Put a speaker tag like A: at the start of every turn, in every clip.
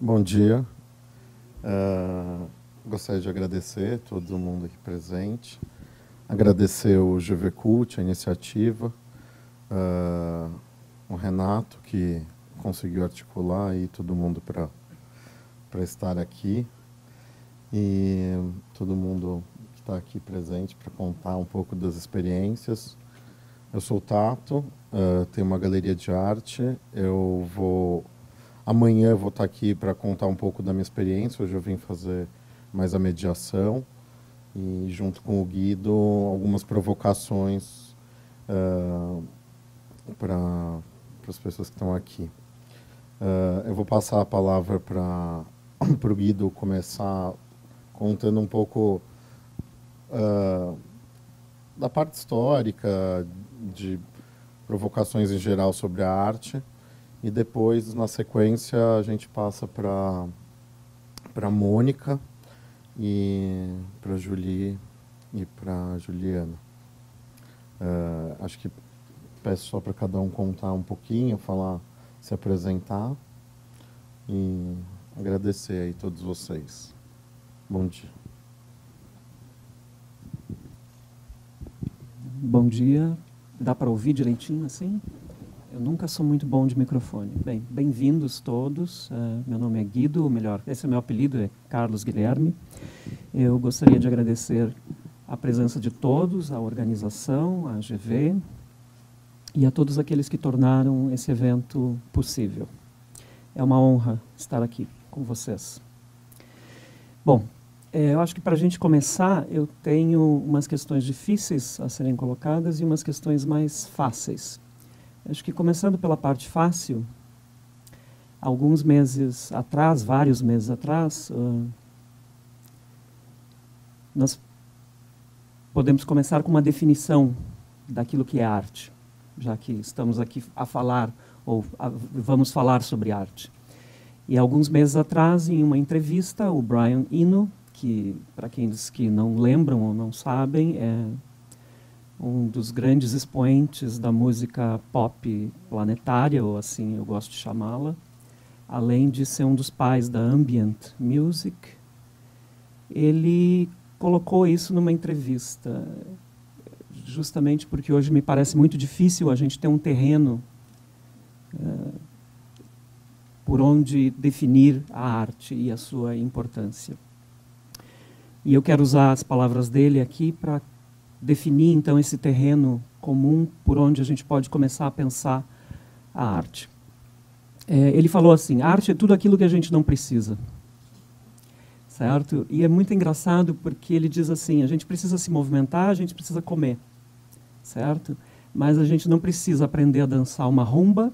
A: Bom dia. Gostaria de agradecer a todo mundo aqui presente, agradecer o GV Cult, a iniciativa, o Renato, que conseguiu articular aí todo mundo para estar aqui, e todo mundo que está aqui presente para contar um pouco das experiências. Eu sou o Tato, tenho uma galeria de arte. Amanhã eu vou estar aqui para contar um pouco da minha experiência. Hoje eu vim fazer mais a mediação e, junto com o Guido, algumas provocações para as pessoas que estão aqui. Eu vou passar a palavra para o Guido começar contando um pouco da parte histórica, de provocações em geral sobre a arte, e depois, na sequência, a gente passa para a Mônica, e para a Julie e para a Juliana. Acho que peço só para cada um contar um pouquinho, falar, se apresentar, e agradecer aí todos vocês. Bom dia.
B: Bom dia. Dá para ouvir direitinho assim? Eu nunca sou muito bom de microfone. Bem, bem-vindos todos. Meu nome é Guido, ou melhor, esse é meu apelido, é Carlos Guilherme. Eu gostaria de agradecer a presença de todos, a organização, a GV, e a todos aqueles que tornaram esse evento possível. É uma honra estar aqui com vocês. Bom, eu acho que para a gente começar, eu tenho umas questões difíceis a serem colocadas e umas questões mais fáceis. Acho que começando pela parte fácil, alguns meses atrás, vários meses atrás, nós podemos começar com uma definição daquilo que é arte, já que estamos aqui a falar, ou vamos falar sobre arte. E alguns meses atrás, em uma entrevista, o Brian Eno, que, para aqueles que não lembram ou não sabem, é um dos grandes expoentes da música pop planetária, ou assim eu gosto de chamá-la, além de ser um dos pais da ambient music. Ele colocou isso numa entrevista, justamente porque hoje me parece muito difícil a gente ter um terreno por onde definir a arte e a sua importância. E eu quero usar as palavras dele aqui para definir, então, esse terreno comum por onde a gente pode começar a pensar a arte. Ele falou assim, a arte é tudo aquilo que a gente não precisa. Certo? E é muito engraçado porque ele diz assim, a gente precisa se movimentar, a gente precisa comer. Certo? Mas a gente não precisa aprender a dançar uma rumba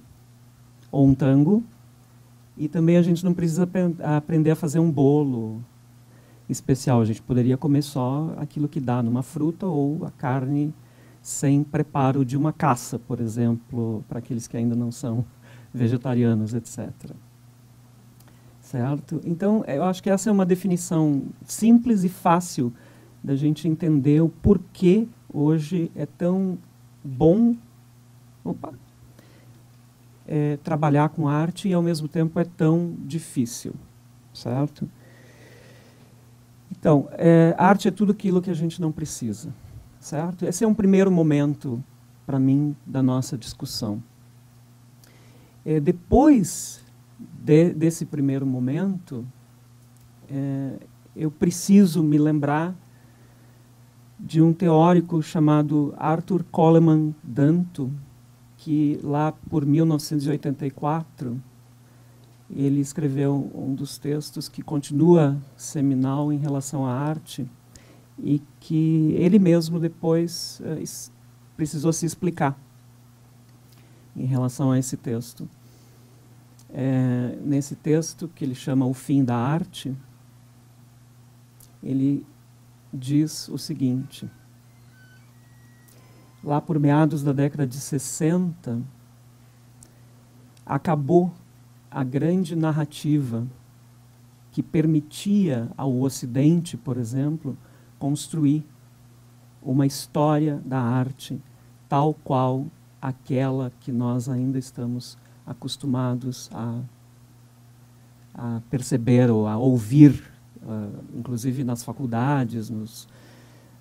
B: ou um tango, e também a gente não precisa aprender a fazer um bolo especial. A gente poderia comer só aquilo que dá numa fruta ou a carne sem preparo de uma caça, por exemplo, para aqueles que ainda não são vegetarianos, etc. Certo? Então, eu acho que essa é uma definição simples e fácil da gente entender o porquê hoje é tão bom trabalhar com arte e, ao mesmo tempo, é tão difícil. Certo? Então, arte é tudo aquilo que a gente não precisa, certo? Esse é um primeiro momento, para mim, da nossa discussão. Depois desse primeiro momento, eu preciso me lembrar de um teórico chamado Arthur Coleman Danto, que lá por 1984, ele escreveu um dos textos que continua seminal em relação à arte e que ele mesmo depois precisou se explicar em relação a esse texto. Nesse texto, que ele chama O Fim da Arte, ele diz o seguinte, lá por meados da década de 60, acabou a grande narrativa que permitia ao Ocidente, por exemplo, construir uma história da arte tal qual aquela que nós ainda estamos acostumados a perceber ou a ouvir, inclusive nas faculdades,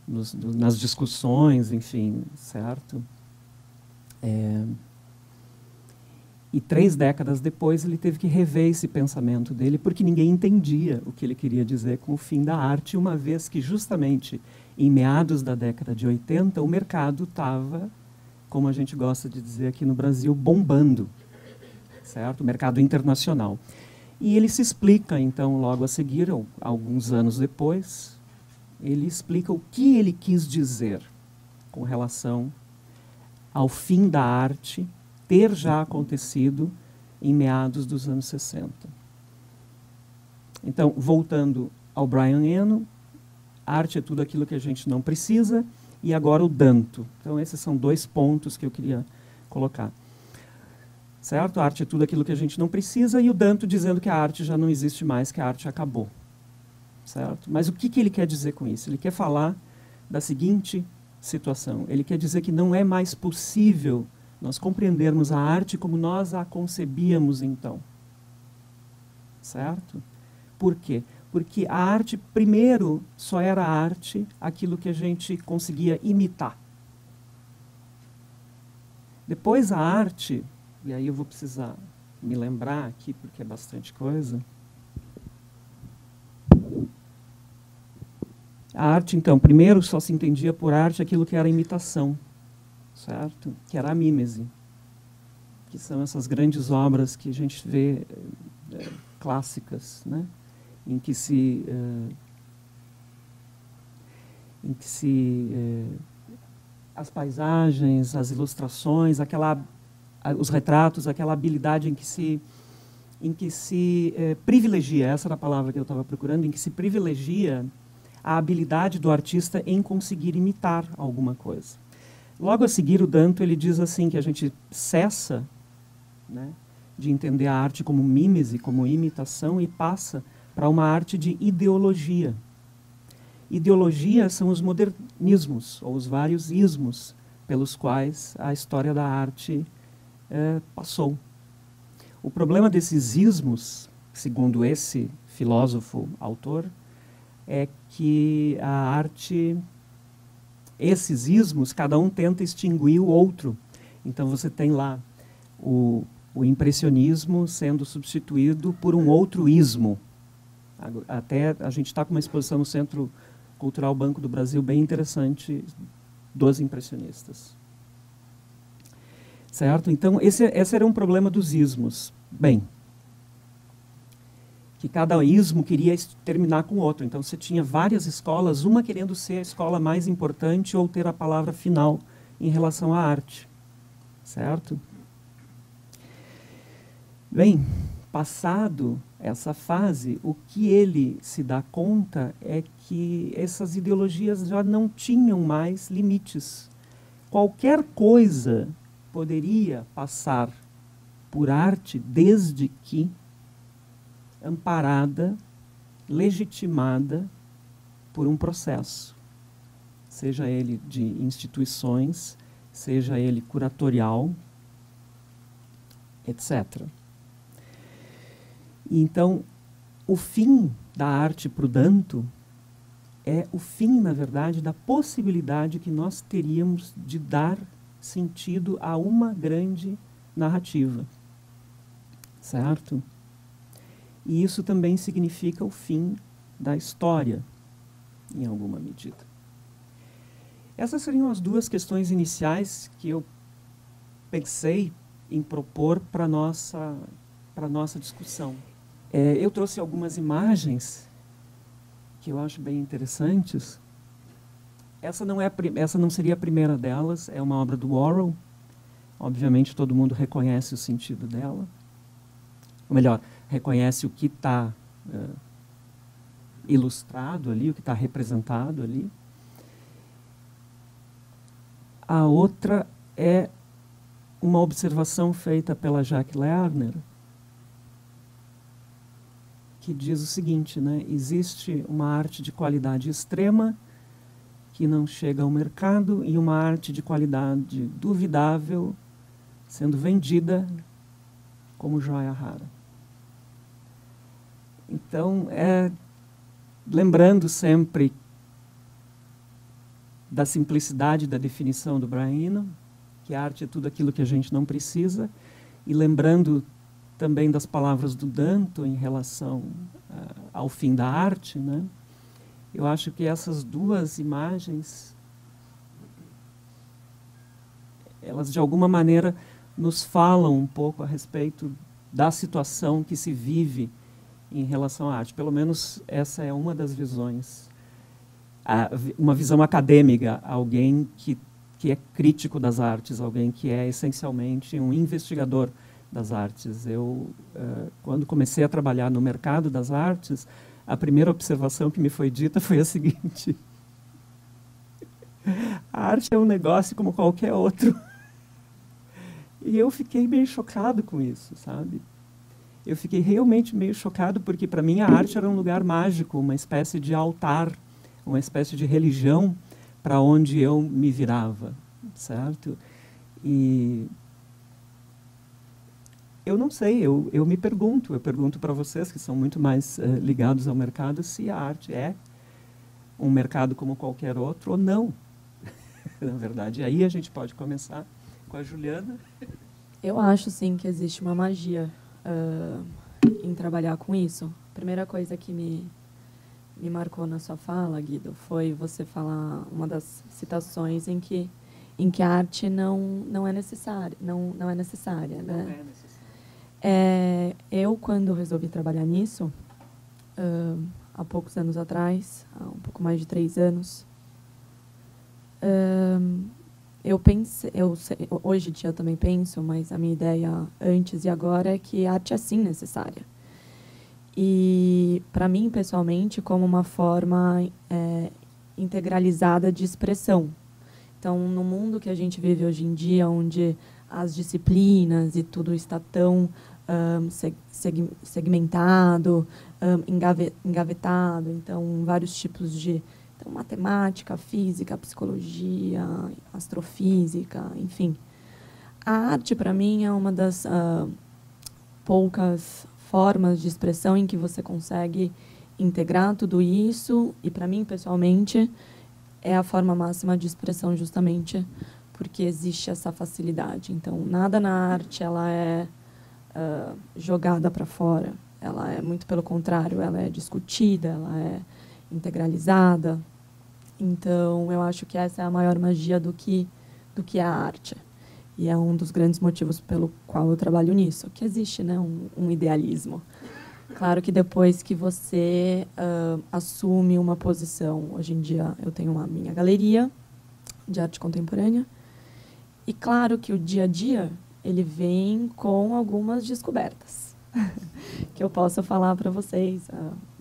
B: nas discussões, enfim, certo? E 3 décadas depois ele teve que rever esse pensamento dele, porque ninguém entendia o que ele queria dizer com o fim da arte, uma vez que justamente em meados da década de 80 o mercado estava, como a gente gosta de dizer aqui no Brasil, bombando, certo? O mercado internacional. E ele se explica, então, logo a seguir, alguns anos depois, ele explica o que ele quis dizer com relação ao fim da arte ter já acontecido em meados dos anos 60. Então, voltando ao Brian Eno, arte é tudo aquilo que a gente não precisa, e agora o Danto. Então, esses são 2 pontos que eu queria colocar. Certo? A arte é tudo aquilo que a gente não precisa, e o Danto dizendo que a arte já não existe mais, que a arte acabou. Certo? Mas o que ele quer dizer com isso? Ele quer falar da seguinte situação. Ele quer dizer que não é mais possível nós compreendermos a arte como nós a concebíamos então. Certo? Por quê? Porque a arte, primeiro, só era arte aquilo que a gente conseguia imitar. Depois a arte, e aí eu vou precisar me lembrar aqui, porque é bastante coisa. A arte, então, primeiro só se entendia por arte aquilo que era imitação, certo? Que era a mímese, que são essas grandes obras que a gente vê clássicas, né? Em que as paisagens, as ilustrações, os retratos, aquela habilidade em que se privilegia, essa era a palavra que eu estava procurando, em que se privilegia a habilidade do artista em conseguir imitar alguma coisa. Logo a seguir, o Danto ele diz assim, que a gente cessa, né, de entender a arte como mímese, como imitação, e passa para uma arte de ideologia. Ideologia são os modernismos, ou os vários ismos pelos quais a história da arte passou. O problema desses ismos, segundo esse filósofo autor, é que a arte, esses ismos, cada um tenta extinguir o outro. Então você tem lá o impressionismo sendo substituído por um outro ismo. Até a gente está com uma exposição no Centro Cultural Banco do Brasil bem interessante dos impressionistas. Certo? Então, esse era um problema dos ismos. Bem, que cada ismo queria terminar com o outro. Então, você tinha várias escolas, uma querendo ser a escola mais importante ou ter a palavra final em relação à arte. Certo? Bem, passado essa fase, o que ele se dá conta é que essas ideologias já não tinham mais limites. Qualquer coisa poderia passar por arte desde que amparada, legitimada por um processo, seja ele de instituições, seja ele curatorial, etc. Então, o fim da arte para o Danto é o fim, na verdade, da possibilidade que nós teríamos de dar sentido a uma grande narrativa. Certo? E isso também significa o fim da história, em alguma medida. Essas seriam as 2 questões iniciais que eu pensei em propor para a nossa discussão. Eu trouxe algumas imagens que eu acho bem interessantes. Essa não seria a primeira delas, é uma obra do Warhol. Obviamente, todo mundo reconhece o sentido dela. Ou melhor, reconhece o que está ilustrado ali, o que está representado ali. A outra é uma observação feita pela Jacques Lerner, que diz o seguinte, né? Existe uma arte de qualidade extrema que não chega ao mercado e uma arte de qualidade duvidável sendo vendida como joia rara. Então, lembrando sempre da simplicidade da definição do Brian Eno, que a arte é tudo aquilo que a gente não precisa, e lembrando também das palavras do Danto em relação ao fim da arte, né? Eu acho que essas duas imagens, elas de alguma maneira nos falam um pouco a respeito da situação que se vive em relação à arte. Pelo menos essa é uma das visões. Uma visão acadêmica, alguém que é crítico das artes, alguém que é essencialmente um investigador das artes. Eu, quando comecei a trabalhar no mercado das artes, a primeira observação que me foi dita foi a seguinte: a arte é um negócio como qualquer outro. E eu fiquei meio chocado com isso, sabe? Eu fiquei realmente meio chocado, porque para mim a arte era um lugar mágico, uma espécie de altar, uma espécie de religião para onde eu me virava, certo? E eu não sei, eu me pergunto, eu pergunto para vocês que são muito mais ligados ao mercado, se a arte é um mercado como qualquer outro ou não. Na verdade, aí a gente pode começar com a Juliana.
C: Eu acho, sim, que existe uma magia em trabalhar com isso. A primeira coisa que me marcou na sua fala, Guido, foi você falar uma das citações em que a arte não é necessária, não é necessária, né?
B: Não é necessária.
C: Eu, quando resolvi trabalhar nisso, há poucos anos atrás, há um pouco mais de 3 anos, eu pensei, hoje em dia eu também penso, mas a minha ideia antes e agora é que a arte é sim necessária. E, para mim, pessoalmente, como uma forma integralizada de expressão. Então, no mundo que a gente vive hoje em dia, onde as disciplinas e tudo está tão segmentado, engavetado, então, vários tipos de... Então, matemática, física, psicologia, astrofísica, enfim. A arte, para mim, é uma das poucas formas de expressão em que você consegue integrar tudo isso, e, para mim, pessoalmente, é a forma máxima de expressão, justamente porque existe essa facilidade. Então, nada na arte ela é jogada para fora. Ela é, muito pelo contrário, ela é discutida, ela é integralizada. Então, eu acho que essa é a maior magia do que a arte. E é um dos grandes motivos pelo qual eu trabalho nisso, que existe, né, um idealismo. Claro que depois que você assume uma posição, hoje em dia eu tenho a minha galeria de arte contemporânea, e claro que o dia a dia ele vem com algumas descobertas, que eu posso falar para vocês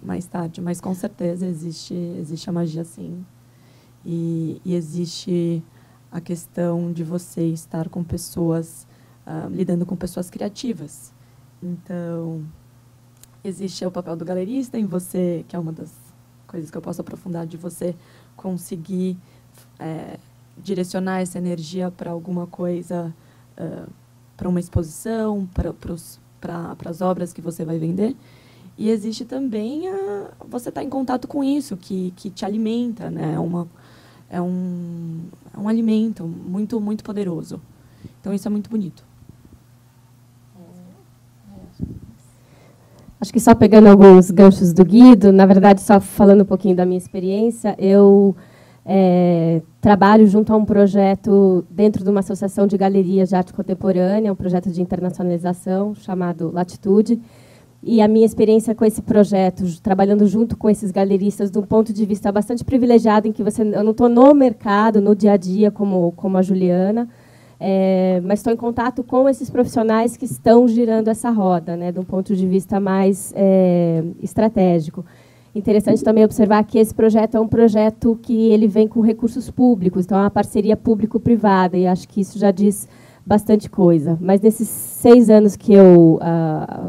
C: mais tarde, mas com certeza existe a magia, sim. E existe a questão de você estar com pessoas, lidando com pessoas criativas. Então, existe o papel do galerista em você, que é uma das coisas que eu posso aprofundar, de você conseguir direcionar essa energia para alguma coisa, para uma exposição, para as obras que você vai vender. E existe também você estar em contato com isso, que te alimenta, né? É um alimento muito, muito poderoso. Então, isso é muito bonito.
D: Acho que só pegando alguns ganchos do Guido, na verdade, só falando um pouquinho da minha experiência, eu trabalho junto a um projeto dentro de uma associação de galerias de arte contemporânea, um projeto de internacionalização chamado Latitude. E a minha experiência com esse projeto, trabalhando junto com esses galeristas, de um ponto de vista bastante privilegiado, em que eu não estou no mercado, no dia a dia, como a Juliana, mas estou em contato com esses profissionais que estão girando essa roda, né, de um ponto de vista mais estratégico. Interessante também observar que esse projeto é um projeto que ele vem com recursos públicos, então é uma parceria público-privada, e acho que isso já diz bastante coisa. Mas nesses 6 anos que eu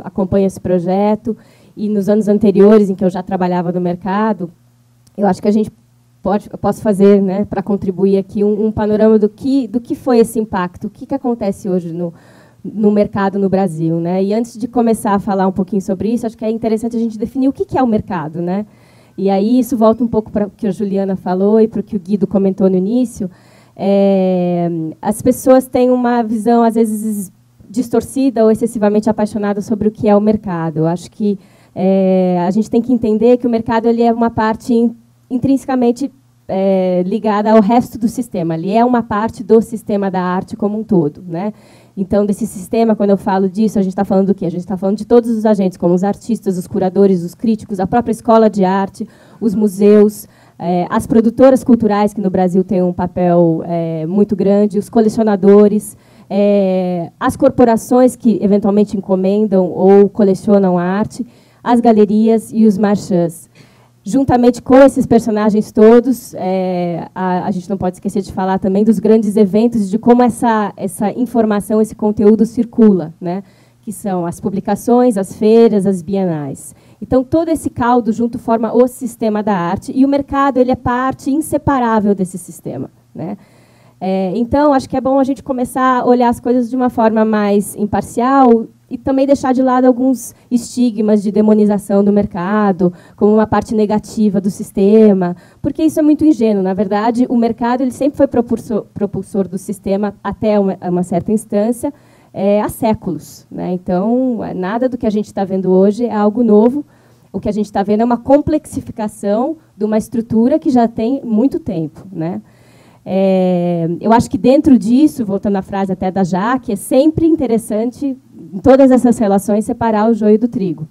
D: acompanho esse projeto, e nos anos anteriores em que eu já trabalhava no mercado, eu acho que eu posso fazer, né, para contribuir aqui, um panorama do que foi esse impacto, o que acontece hoje no no mercado no Brasil, né? E antes de começar a falar um pouquinho sobre isso, acho que é interessante a gente definir o que é o mercado, né? E aí isso volta um pouco para o que a Juliana falou e para o que o Guido comentou no início. As pessoas têm uma visão, às vezes, distorcida ou excessivamente apaixonada sobre o que é o mercado. Eu acho que a gente tem que entender que o mercado ele é uma parte intrinsecamente ligada ao resto do sistema. Ele é uma parte do sistema da arte como um todo, né? Então, desse sistema, quando eu falo disso, a gente está falando do quê? A gente está falando de todos os agentes, como os artistas, os curadores, os críticos, a própria escola de arte, os museus, as produtoras culturais, que no Brasil têm um papel muito grande, os colecionadores, as corporações que eventualmente encomendam ou colecionam a arte, as galerias e os marchands. Juntamente com esses personagens todos, a gente não pode esquecer de falar também dos grandes eventos, de como essa informação, esse conteúdo circula, né? Que são as publicações, as feiras, as bienais. Então, todo esse caldo junto forma o sistema da arte, e o mercado ele é parte inseparável desse sistema, né? Então, acho que é bom a gente começar a olhar as coisas de uma forma mais imparcial e também deixar de lado alguns estigmas de demonização do mercado, como uma parte negativa do sistema, porque isso é muito ingênuo. Na verdade, o mercado ele sempre foi propulsor do sistema até uma certa instância, há séculos, né? Então, nada do que a gente está vendo hoje é algo novo. O que a gente está vendo é uma complexificação de uma estrutura que já tem muito tempo, né? Eu acho que dentro disso, voltando à frase até da Jaque, é sempre interessante, em todas essas relações, separar o joio do trigo.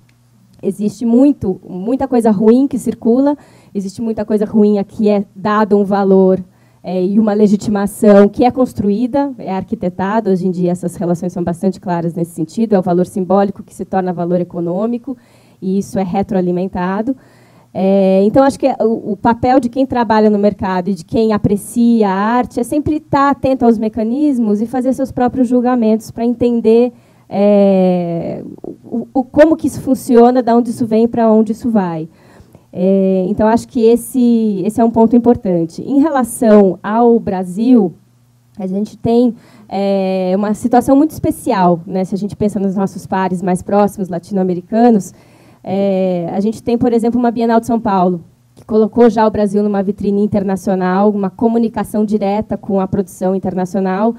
D: Existe muita coisa ruim que circula, existe muita coisa ruim a que é dado um valor e uma legitimação que é construída, é arquitetada. Hoje em dia essas relações são bastante claras nesse sentido, é o valor simbólico que se torna valor econômico, e isso é retroalimentado. Então, acho que o papel de quem trabalha no mercado e de quem aprecia a arte é sempre estar atento aos mecanismos e fazer seus próprios julgamentos para entender como que isso funciona, de onde isso vem e para onde isso vai. Então, acho que esse é um ponto importante. Em relação ao Brasil, a gente tem uma situação muito especial, né? Se a gente pensa nos nossos pares mais próximos, latino-americanos, a gente tem, por exemplo, uma Bienal de São Paulo, que colocou já o Brasil numa vitrine internacional, uma comunicação direta com a produção internacional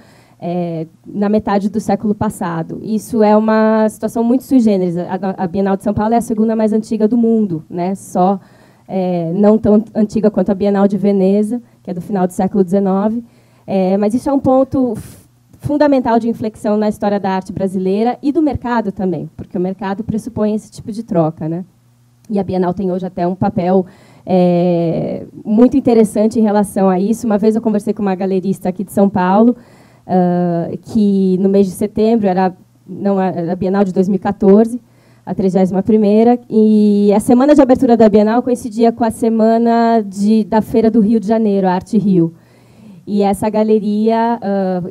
D: na metade do século passado. Isso é uma situação muito sui generis. A Bienal de São Paulo é a segunda mais antiga do mundo, né? Só não tão antiga quanto a Bienal de Veneza, que é do final do século XIX. Mas isso é um ponto fundamental de inflexão na história da arte brasileira e do mercado também, porque o mercado pressupõe esse tipo de troca, né? E a Bienal tem hoje até um papel muito interessante em relação a isso. Uma vez eu conversei com uma galerista aqui de São Paulo, que no mês de setembro, era a Bienal de 2014, a 31ª, e a semana de abertura da Bienal coincidia com a semana da Feira do Rio de Janeiro, a Arte Rio. E essa galeria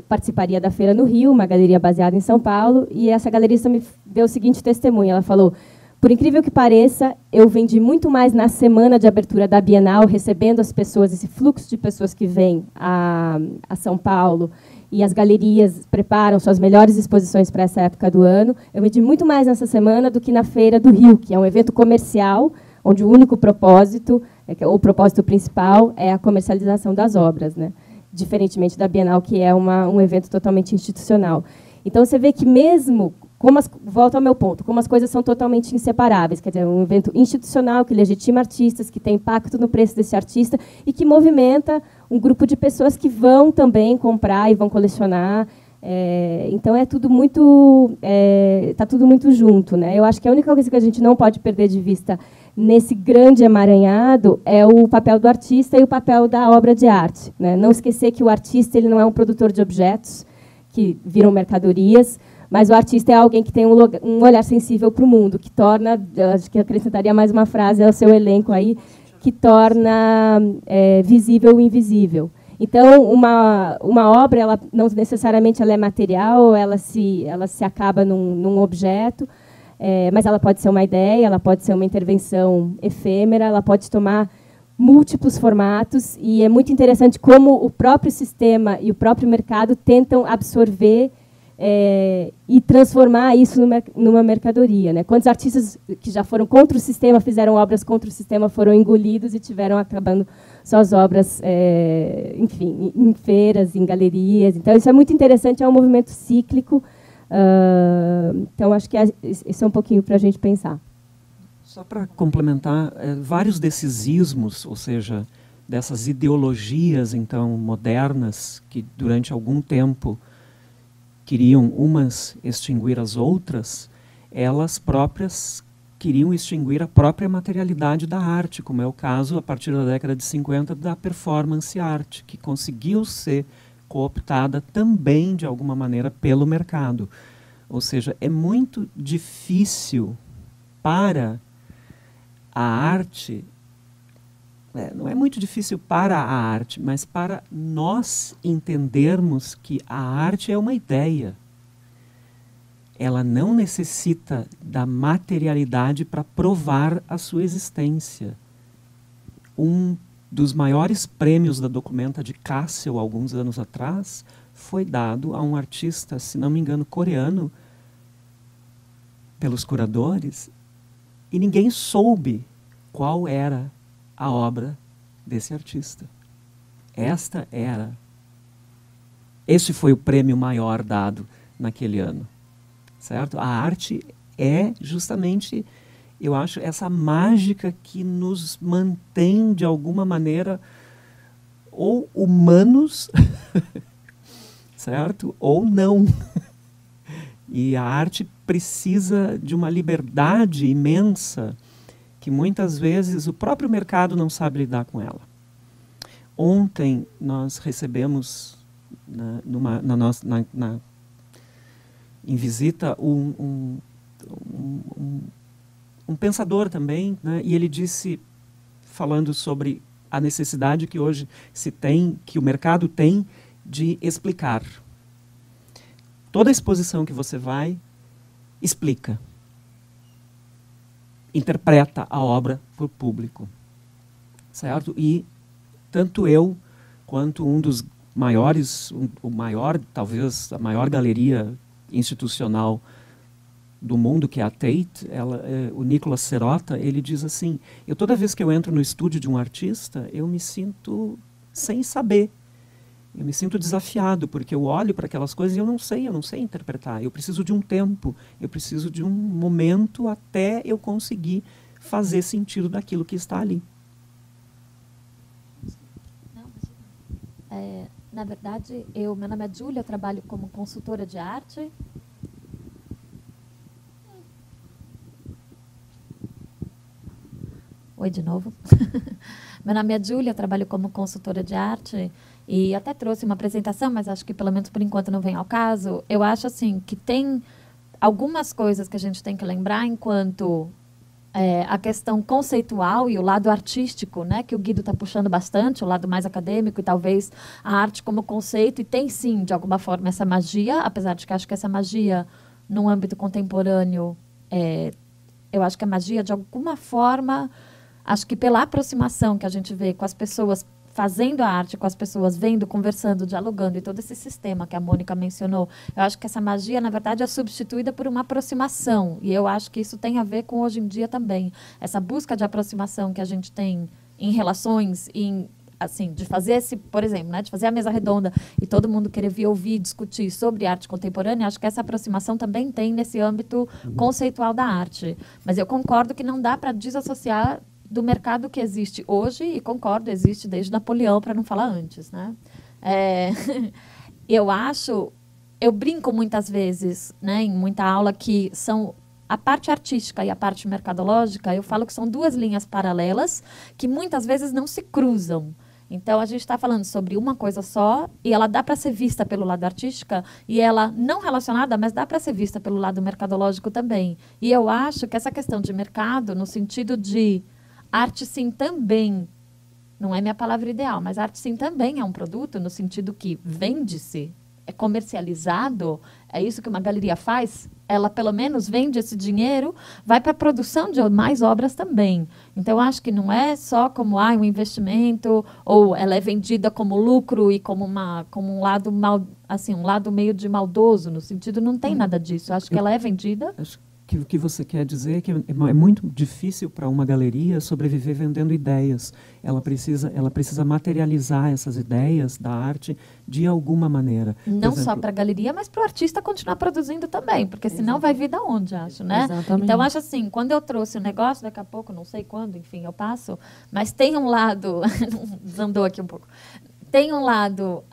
D: participaria da feira no Rio, uma galeria baseada em São Paulo, e essa galerista me deu o seguinte testemunho. Ela falou: por incrível que pareça, eu vendi muito mais na semana de abertura da Bienal, recebendo as pessoas, esse fluxo de pessoas que vêm a São Paulo, e as galerias preparam suas melhores exposições para essa época do ano. Eu vendi muito mais nessa semana do que na Feira do Rio, que é um evento comercial, onde o único propósito, o propósito principal, é a comercialização das obras, né? Diferentemente da Bienal, que é um evento totalmente institucional. Então, você vê que mesmo, volta ao meu ponto, como as coisas são totalmente inseparáveis, quer dizer, um evento institucional que legitima artistas, que tem impacto no preço desse artista e que movimenta um grupo de pessoas que vão também comprar e vão colecionar. Então, está tudo muito junto, né? Eu acho que a única coisa que a gente não pode perder de vista nesse grande emaranhado é o papel do artista e o papel da obra de arte, né? Não esquecer que o artista ele não é um produtor de objetos que viram mercadorias, mas o artista é alguém que tem um olhar sensível para o mundo, que torna, acho que acrescentaria mais uma frase ao seu elenco aí, que torna visível o invisível. Então, uma obra, ela não necessariamente ela é material, ela se acaba num objeto, mas ela pode ser uma ideia, ela pode ser uma intervenção efêmera, ela pode tomar múltiplos formatos, e é muito interessante como o próprio sistema e o próprio mercado tentam absorver e transformar isso numa mercadoria, né? Quantos artistas que já foram contra o sistema, fizeram obras contra o sistema, foram engolidos e tiveram acabando suas obras, enfim, em feiras, em galerias. Então, isso é muito interessante, é um movimento cíclico. Então, acho que isso é um pouquinho para a gente pensar.
B: Só para complementar, vários desses ismos, ou seja, dessas ideologias, então, modernas, que durante algum tempo queriam umas extinguir as outras, elas próprias queriam extinguir a própria materialidade da arte, como é o caso, a partir da década de 50, da performance art, que conseguiu ser cooptada também, de alguma maneira, pelo mercado. Ou seja, é muito difícil para a arte, não é muito difícil para a arte, mas para nós entendermos que a arte é uma ideia. Ela não necessita da materialidade para provar a sua existência. Um dos maiores prêmios da Documenta de Kassel, alguns anos atrás, foi dado a um artista, se não me engano, coreano, pelos curadores, e ninguém soube qual era a obra desse artista. Esse foi o prêmio maior dado naquele ano. Certo? A arte é justamente, eu acho, essa mágica que nos mantém, de alguma maneira, ou humanos, certo? Ou não. E a arte precisa de uma liberdade imensa que muitas vezes o próprio mercado não sabe lidar com ela. Ontem nós recebemos em visita um pensador também, né? E ele disse, falando sobre a necessidade que hoje se tem, que o mercado tem, de explicar. Toda exposição que você vai, explica. Interpreta a obra para o público. Certo? E tanto eu, quanto um dos maiores, talvez a maior galeria institucional do mundo, que é a Tate, o Nicolas Serota, ele diz assim, toda vez que eu entro no estúdio de um artista, eu me sinto sem saber. Eu me sinto desafiado, porque eu olho para aquelas coisas e eu não sei interpretar. Eu preciso de um tempo, eu preciso de um momento até eu conseguir fazer sentido daquilo que está ali.
E: Na verdade, meu nome é Júlia, eu trabalho como consultora de arte. Oi, de novo. Meu nome é Júlia, eu trabalho como consultora de arte e até trouxe uma apresentação, mas acho que pelo menos por enquanto não vem ao caso. Eu acho assim que tem algumas coisas que a gente tem que lembrar enquanto a questão conceitual e o lado artístico, né, que o Guido está puxando bastante, o lado mais acadêmico e talvez a arte como conceito, e tem sim, de alguma forma, essa magia, apesar de que acho que essa magia, no âmbito contemporâneo, eu acho que a magia, de alguma forma, acho que pela aproximação que a gente vê com as pessoas fazendo a arte, com as pessoas vendo, conversando, dialogando, e todo esse sistema que a Mônica mencionou, eu acho que essa magia, na verdade, é substituída por uma aproximação. E eu acho que isso tem a ver com hoje em dia também. Essa busca de aproximação que a gente tem em relações, assim, de fazer por exemplo, né, de fazer a mesa redonda e todo mundo querer vir ouvir, discutir sobre arte contemporânea, acho que essa aproximação também tem nesse âmbito conceitual da arte. Mas eu concordo que não dá para desassociar do mercado que existe hoje, e concordo, existe desde Napoleão, para não falar antes, né? Eu brinco muitas vezes, né, em muita aula, que são a parte artística e a parte mercadológica, eu falo que são duas linhas paralelas que muitas vezes não se cruzam. Então, a gente está falando sobre uma coisa só, e ela dá para ser vista pelo lado artística, e ela não relacionada, mas dá para ser vista pelo lado mercadológico também. E eu acho que essa questão de mercado, no sentido de arte sim também, não é minha palavra ideal, mas arte sim também é um produto, no sentido que vende-se, é comercializado, é isso que uma galeria faz, ela pelo menos vende esse dinheiro, vai para a produção de mais obras também. Então, eu acho que não é só como um investimento, ou ela é vendida como lucro e como um lado um lado meio de maldoso, no sentido, não tem nada disso. Eu acho que ela é vendida.
B: Acho que o que você quer dizer é que é muito difícil para uma galeria sobreviver vendendo ideias. Ela precisa materializar essas ideias da arte de alguma maneira.
E: Não só para a galeria, mas para o artista continuar produzindo também, porque senão vai vir da onde, acho, né?
C: Exatamente.
E: Então, acho assim, quando eu trouxe o negócio, daqui a pouco, não sei quando, enfim, eu passo, mas tem um lado, desandou aqui um pouco, tem um lado,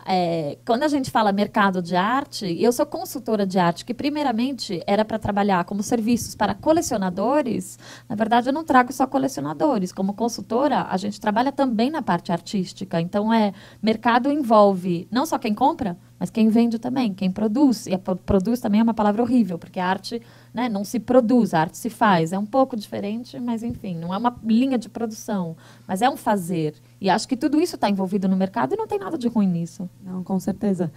E: quando a gente fala mercado de arte, eu sou consultora de arte, que primeiramente era para trabalhar como serviços para colecionadores. Na verdade, eu não trago só colecionadores. Como consultora, a gente trabalha também na parte artística. Então, mercado envolve não só quem compra, mas quem vende também, quem produz. E produz também é uma palavra horrível, porque a arte, né, não se produz, a arte se faz. É um pouco diferente, mas, enfim, não é uma linha de produção, mas é um fazer. E acho que tudo isso está envolvido no mercado e não tem nada de ruim nisso.
C: Não, com certeza.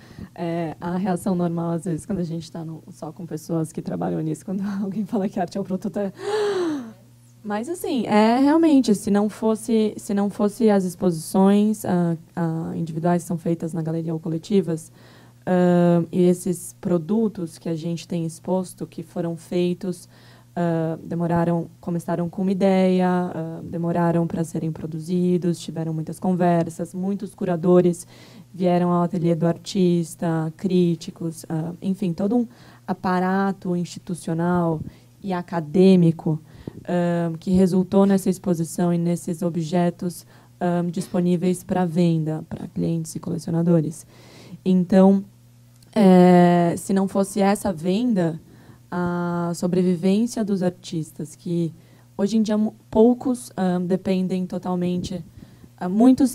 C: A reação normal, às vezes, quando a gente está só com pessoas que trabalham nisso, quando alguém fala que arte é um produto, Mas, assim, realmente, se não fosse as exposições individuais que são feitas na galeria ou coletivas, e esses produtos que a gente tem exposto, que foram feitos, começaram com uma ideia, demoraram para serem produzidos, tiveram muitas conversas, muitos curadores vieram ao ateliê do artista, críticos, enfim, todo um aparato institucional e acadêmico que resultou nessa exposição e nesses objetos disponíveis para venda para clientes e colecionadores. Então, se não fosse essa venda, a sobrevivência dos artistas, que hoje em dia poucos dependem totalmente, muitos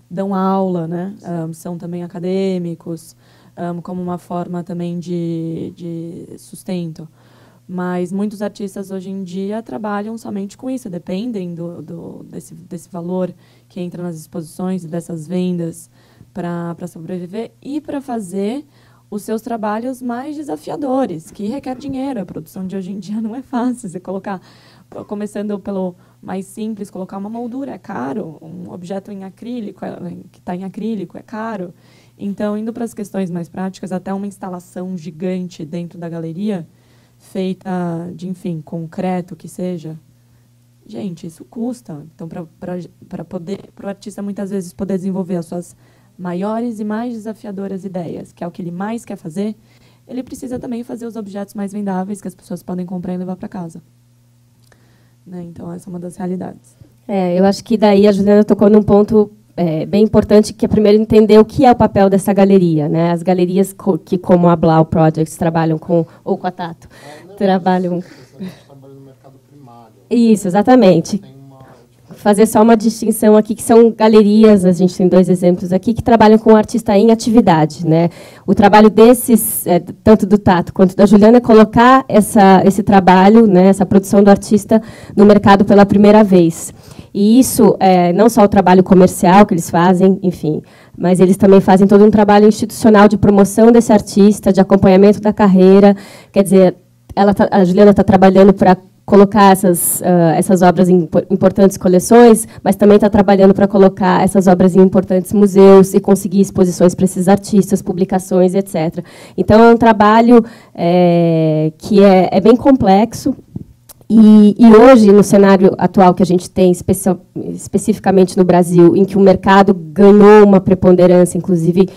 C: dão aula, né? São também acadêmicos, como uma forma também de sustento. Mas muitos artistas hoje em dia trabalham somente com isso, dependem desse valor que entra nas exposições e dessas vendas para sobreviver e para fazer os seus trabalhos mais desafiadores, que requer dinheiro. A produção de hoje em dia não é fácil. Você colocar, começando pelo mais simples, colocar uma moldura é caro, um objeto em acrílico, que está em acrílico, é caro. Então, indo para as questões mais práticas, até uma instalação gigante dentro da galeria, feita de, enfim, concreto que seja, gente, isso custa. Então, para o artista, muitas vezes, poder desenvolver as suas maiores e mais desafiadoras ideias, que é o que ele mais quer fazer, ele precisa também fazer os objetos mais vendáveis que as pessoas podem comprar e levar para casa. Né? Então, essa é uma das realidades.
D: Eu acho que daí a Juliana tocou num ponto bem importante, que é primeiro entender o que é o papel dessa galeria. Né? As galerias que, como a Blau Projects, trabalham com, ou com a Tato, trabalham...
A: Trabalha no mercado primário.
D: Isso, exatamente. Fazer só uma distinção aqui, que são galerias, a gente tem 2 exemplos aqui, que trabalham com o artista em atividade. Né? O trabalho desses, tanto do Tato quanto da Juliana, é colocar esse trabalho, né, essa produção do artista no mercado pela primeira vez. E isso, não só o trabalho comercial que eles fazem, enfim, mas eles também fazem todo um trabalho institucional de promoção desse artista, de acompanhamento da carreira. Quer dizer, a Juliana está trabalhando para colocar essas obras em importantes coleções, mas também está trabalhando para colocar essas obras em importantes museus e conseguir exposições para esses artistas, publicações, etc. Então, é um trabalho que é bem complexo. E hoje, no cenário atual que a gente tem, especificamente no Brasil, em que o mercado ganhou uma preponderância, inclusive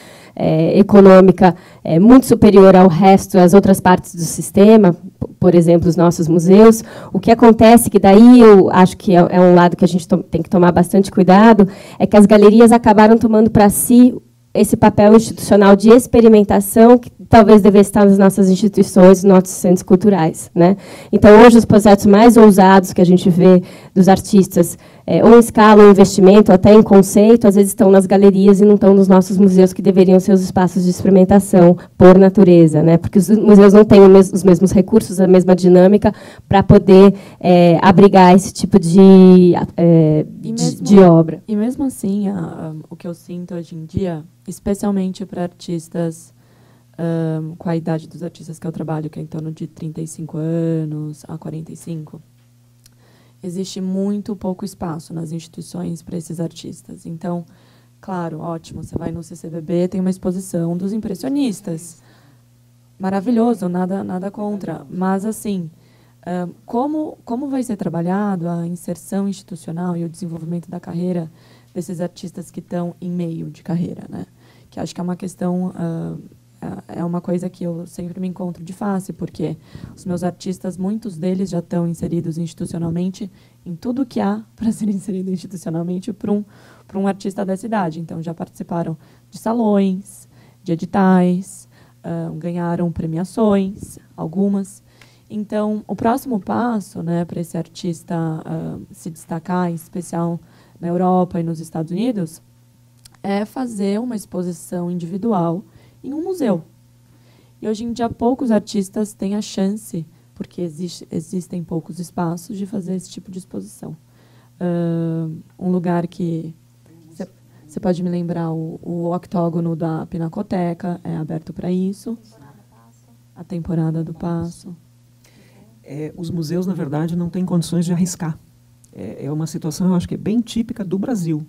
D: econômica, muito superior ao resto, às outras partes do sistema, por exemplo, os nossos museus, o que acontece, que daí eu acho que é um lado que a gente tem que tomar bastante cuidado, é que as galerias acabaram tomando para si esse papel institucional de experimentação que talvez devesse estar nas nossas instituições, nos nossos centros culturais. Né? Então, hoje, os projetos mais ousados que a gente vê dos artistas, ou em escala, ou em investimento, ou até em conceito, às vezes estão nas galerias e não estão nos nossos museus, que deveriam ser os espaços de experimentação, por natureza. Né? Porque os museus não têm os mesmos recursos, a mesma dinâmica, para poder abrigar esse tipo de obra.
C: E mesmo assim, o que eu sinto hoje em dia, especialmente para artistas com a idade dos artistas que eu trabalho, que é em torno de 35 anos a 45, existe muito pouco espaço nas instituições para esses artistas. Então, claro, ótimo, você vai no CCBB, tem uma exposição dos impressionistas. Maravilhoso, nada contra. Mas, assim, como vai ser trabalhado a inserção institucional e o desenvolvimento da carreira desses artistas que estão em meio de carreira, né? Que acho que é uma questão, é uma coisa que eu sempre me encontro de face, porque os meus artistas, muitos deles já estão inseridos institucionalmente em tudo que há para ser inserido institucionalmente para um artista dessa idade. Então, já participaram de salões, de editais, ganharam premiações, algumas. Então, o próximo passo, né, para esse artista se destacar, em especial na Europa e nos Estados Unidos, é fazer uma exposição individual em um museu. E hoje em dia poucos artistas têm a chance, porque existem poucos espaços, de fazer esse tipo de exposição. Um lugar que você pode me lembrar, o octógono da Pinacoteca é aberto para isso. A temporada do Passo.
B: Os museus, na verdade, não têm condições de arriscar. É uma situação, eu acho que é bem típica do Brasil.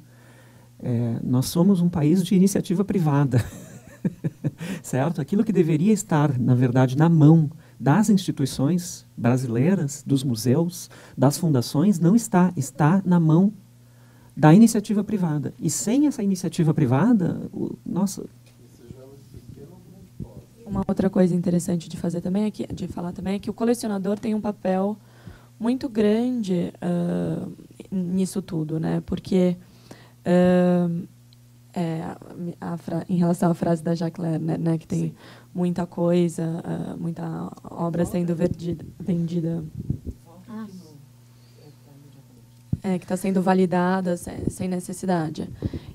B: Nós somos um país de iniciativa privada. Certo? Aquilo que deveria estar, na verdade, na mão das instituições brasileiras, dos museus, das fundações, não está. Está na mão da iniciativa privada. E sem essa iniciativa privada, nossa...
C: Uma outra coisa interessante de fazer também de falar também é que o colecionador tem um papel muito grande nisso tudo, né? Porque em relação à frase da Jacques Lerner, né, que tem muita coisa, muita obra sendo vendida, que está sendo validada sem necessidade.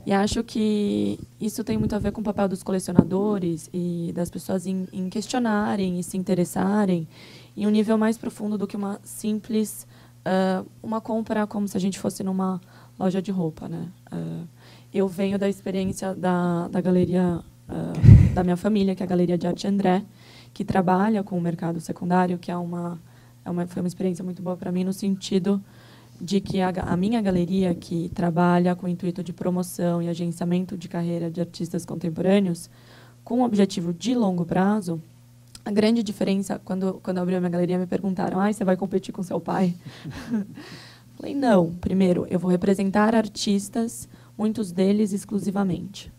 C: E acho que isso tem muito a ver com o papel dos colecionadores e das pessoas em questionarem e se interessarem em um nível mais profundo do que uma simples uma compra como se a gente fosse numa loja de roupa, né? Eu venho da experiência da galeria da minha família, que é a Galeria de Arte André, que trabalha com o mercado secundário, que foi uma experiência muito boa para mim, no sentido de que a minha galeria, que trabalha com o intuito de promoção e agenciamento de carreira de artistas contemporâneos, com o objetivo de longo prazo, a grande diferença, quando eu abri a minha galeria, me perguntaram: você vai competir com seu pai? Falei, não. Primeiro, eu vou representar artistas, muitos deles exclusivamente.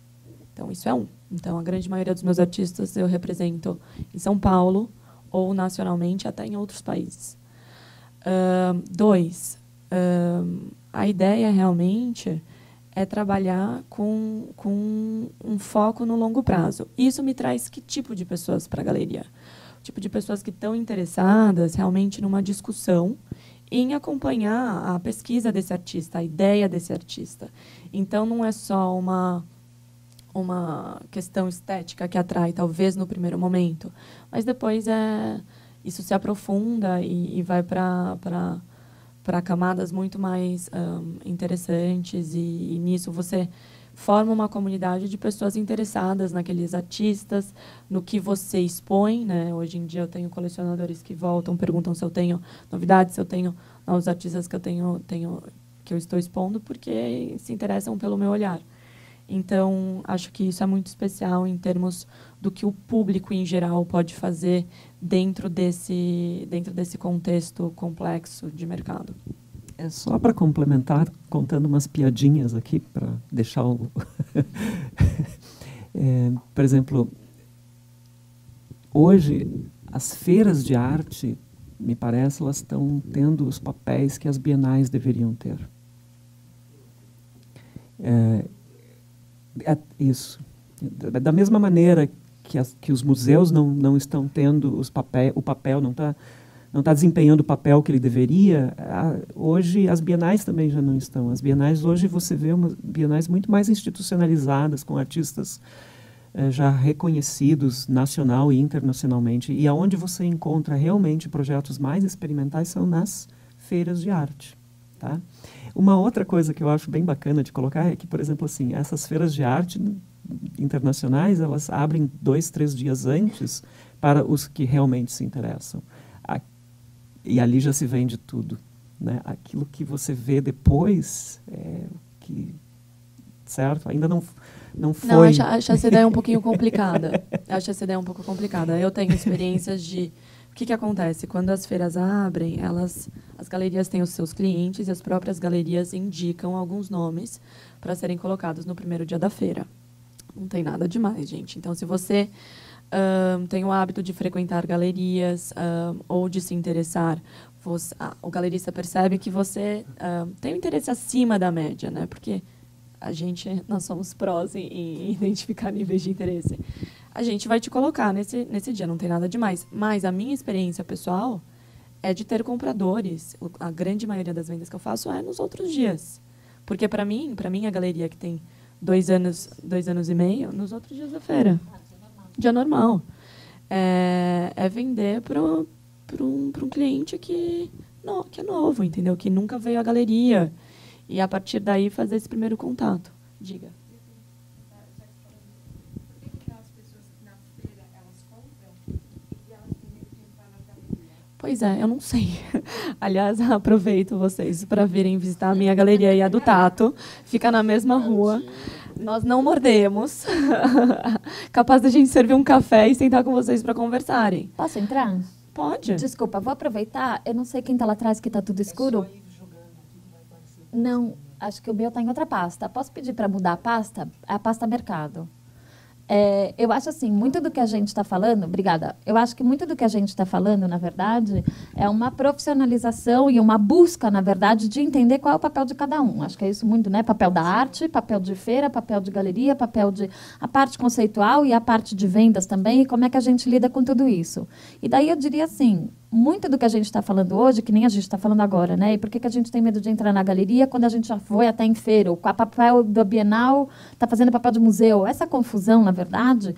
C: Então, isso é um. Então, a grande maioria dos meus artistas eu represento em São Paulo ou nacionalmente, até em outros países. 2, a ideia realmente é trabalhar com um foco no longo prazo. Isso me traz que tipo de pessoas para a galeria? O tipo de pessoas que estão interessadas realmente numa discussão em acompanhar a pesquisa desse artista, a ideia desse artista. Então, não é só uma questão estética que atrai, talvez, no primeiro momento, mas depois isso se aprofunda e vai para camadas muito mais interessantes, e nisso você forma uma comunidade de pessoas interessadas naqueles artistas, no que você expõe, né? Hoje em dia eu tenho colecionadores que voltam, perguntam se eu tenho novidades, se eu tenho os artistas que eu estou expondo, porque se interessam pelo meu olhar. Então, acho que isso é muito especial em termos do que o público, em geral, pode fazer dentro desse contexto complexo de mercado.
B: Só para complementar, contando umas piadinhas aqui, para deixar o... por exemplo, hoje, as feiras de arte, me parece, elas estão tendo os papéis que as bienais deveriam ter. Isso. Da mesma maneira que os museus não estão tendo o papel não está desempenhando o papel que ele deveria, hoje as bienais também já não estão. As bienais, hoje você vê umas bienais muito mais institucionalizadas, com artistas já reconhecidos nacional e internacionalmente. E aonde você encontra realmente projetos mais experimentais são nas feiras de arte. Tá? Uma outra coisa que eu acho bem bacana de colocar é que, por exemplo, assim, essas feiras de arte internacionais, elas abrem 2, 3 dias antes para os que realmente se interessam. E ali já se vende tudo, né? Aquilo que você vê depois, certo? Ainda não foi...
C: Não, acho essa ideia um pouquinho complicada. Acho essa ideia um pouco complicada. Eu tenho experiências de... O que acontece? Quando as feiras abrem, as galerias têm os seus clientes e as próprias galerias indicam alguns nomes para serem colocados no primeiro dia da feira. Não tem nada demais, gente. Então, se você tem o hábito de frequentar galerias ou de se interessar, o galerista percebe que você tem um interesse acima da média, né? Porque nós somos prós em identificar níveis de interesse. A gente vai te colocar nesse dia, não tem nada demais. Mas a minha experiência pessoal é de ter compradores. A grande maioria das vendas que eu faço é nos outros dias. Porque, para mim, a galeria que tem 2 anos e meio, nos outros dias da feira. Dia normal. É vender para um cliente que é novo, entendeu? Que nunca veio à galeria. E, a partir daí, fazer esse primeiro contato. Diga. Pois é, eu não sei. Aliás, aproveito vocês para virem visitar a minha galeria e a do Tato. Fica na mesma rua. Nós não mordemos. Capaz da gente servir um café e sentar com vocês para conversarem.
E: Posso entrar?
C: Pode.
E: Desculpa, vou aproveitar. Eu não sei quem está lá atrás, que está tudo escuro. Não, acho que o meu está em outra pasta. Posso pedir para mudar a pasta? É a pasta mercado. Eu acho assim, muito do que a gente está falando, obrigada, eu acho que muito do que a gente está falando, na verdade, é uma profissionalização e uma busca, na verdade, de entender qual é o papel de cada um. Acho que é isso muito, né? Papel da arte, papel de feira, papel de galeria, a parte conceitual e a parte de vendas também, e como é que a gente lida com tudo isso. E daí eu diria assim, muito do que a gente está falando hoje, que nem a gente está falando agora, né? E por que a gente tem medo de entrar na galeria quando a gente já foi até em feira? O papel do Bienal está fazendo papel de museu. Essa confusão, na verdade,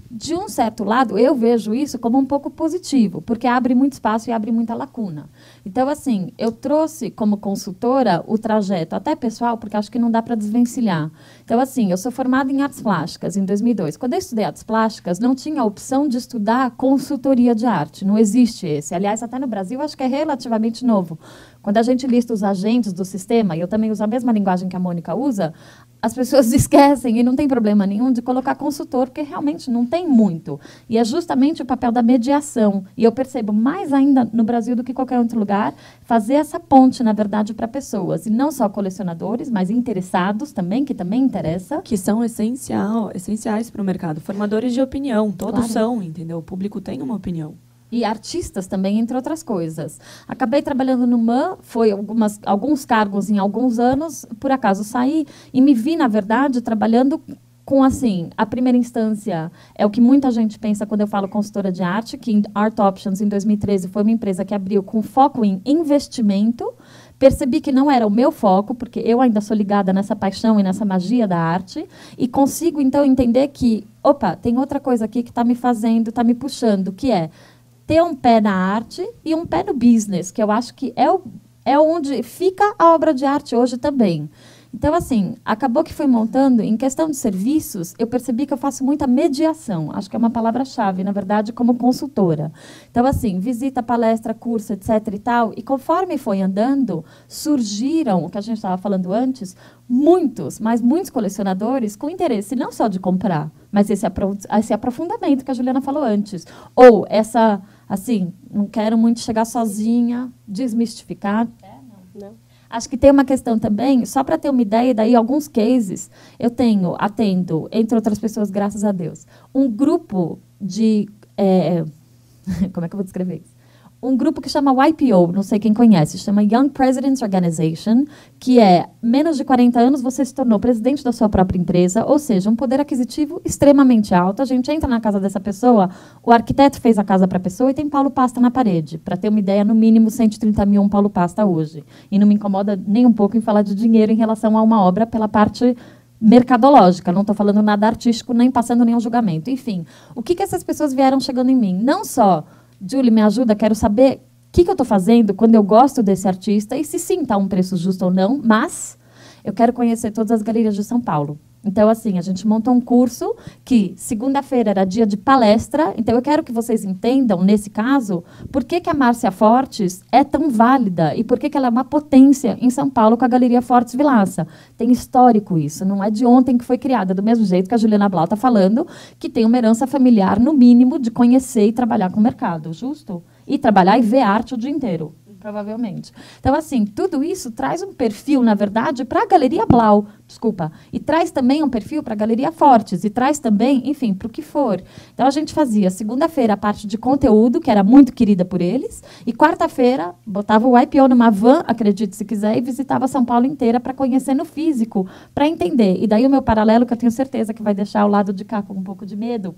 E: de um certo lado, eu vejo isso como um pouco positivo, porque abre muito espaço e abre muita lacuna. Então, assim, eu trouxe como consultora o trajeto, até pessoal, porque acho que não dá para desvencilhar. Então, assim, eu sou formada em artes plásticas em 2002. Quando eu estudei artes plásticas, não tinha a opção de estudar consultoria de arte. Não existe esse. Aliás, até no Brasil, acho que é relativamente novo. Quando a gente lista os agentes do sistema, e eu também uso a mesma linguagem que a Mônica usa, as pessoas esquecem, e não tem problema nenhum, de colocar consultor, porque realmente não tem muito. E é justamente o papel da mediação. E eu percebo mais ainda no Brasil do que qualquer outro lugar, fazer essa ponte, na verdade, para pessoas. E não só colecionadores, mas interessados também, que também interessa.
C: Que são essenciais para o mercado. Formadores de opinião, todos são, entendeu? O público tem uma opinião.
E: E artistas também, entre outras coisas. Acabei trabalhando no MAN, foi alguns cargos em alguns anos, por acaso saí, e me vi, na verdade, trabalhando com, assim, a primeira instância, é o que muita gente pensa quando eu falo consultora de arte, que Art Options, em 2013, foi uma empresa que abriu com foco em investimento. Percebi que não era o meu foco, porque eu ainda sou ligada nessa paixão e nessa magia da arte, e consigo, então, entender que, opa, tem outra coisa aqui que está me fazendo, está me puxando, que é ter um pé na arte e um pé no business, que eu acho que é onde fica a obra de arte hoje também. Então, assim, acabou que fui montando, em questão de serviços, eu percebi que eu faço muita mediação, acho que é uma palavra-chave, na verdade, como consultora. Então, assim, visita, palestra, curso, etc. e tal, e conforme foi andando, surgiram, o que a gente estava falando antes, muitos colecionadores com interesse não só de comprar, mas esse aprofundamento que a Juliana falou antes. Ou essa, assim, não quero muito chegar sozinha, desmistificar. Não. Acho que tem uma questão também, só para ter uma ideia, daí alguns cases, atendo, entre outras pessoas, graças a Deus, um grupo de... como é que eu vou descrever isso? Um grupo que chama YPO, não sei quem conhece, chama Young Presidents Organization, que é, menos de 40 anos, você se tornou presidente da sua própria empresa, ou seja, um poder aquisitivo extremamente alto. A gente entra na casa dessa pessoa, o arquiteto fez a casa para a pessoa e tem Paulo Pasta na parede. Para ter uma ideia, no mínimo 130 mil um Paulo Pasta hoje. E não me incomoda nem um pouco em falar de dinheiro em relação a uma obra pela parte mercadológica. Não estou falando nada artístico, nem passando nenhum julgamento. Enfim, o que essas pessoas vieram chegando em mim? Não só... Julie, me ajuda, quero saber o que eu estou fazendo quando eu gosto desse artista e se sim está um preço justo ou não, mas eu quero conhecer todas as galerias de São Paulo. Então, assim, a gente montou um curso que segunda-feira era dia de palestra. Então, eu quero que vocês entendam, nesse caso, por que a Márcia Fortes é tão válida e por que ela é uma potência em São Paulo com a Galeria Fortes Vilaça. Tem histórico isso, não é de ontem que foi criada, do mesmo jeito que a Juliana Blau está falando, que tem uma herança familiar, no mínimo, de conhecer e trabalhar com o mercado, justo? E trabalhar e ver arte o dia inteiro. Provavelmente. Então, assim, tudo isso traz um perfil, na verdade, para a Galeria Blau, desculpa, e traz também um perfil para a Galeria Fortes, e traz também, enfim, para o que for. Então, a gente fazia, segunda-feira, a parte de conteúdo, que era muito querida por eles, e quarta-feira, botava o IPO numa van, acredite se quiser, e visitava São Paulo inteira para conhecer no físico, para entender. E daí o meu paralelo, que eu tenho certeza que vai deixar o lado de cá com um pouco de medo.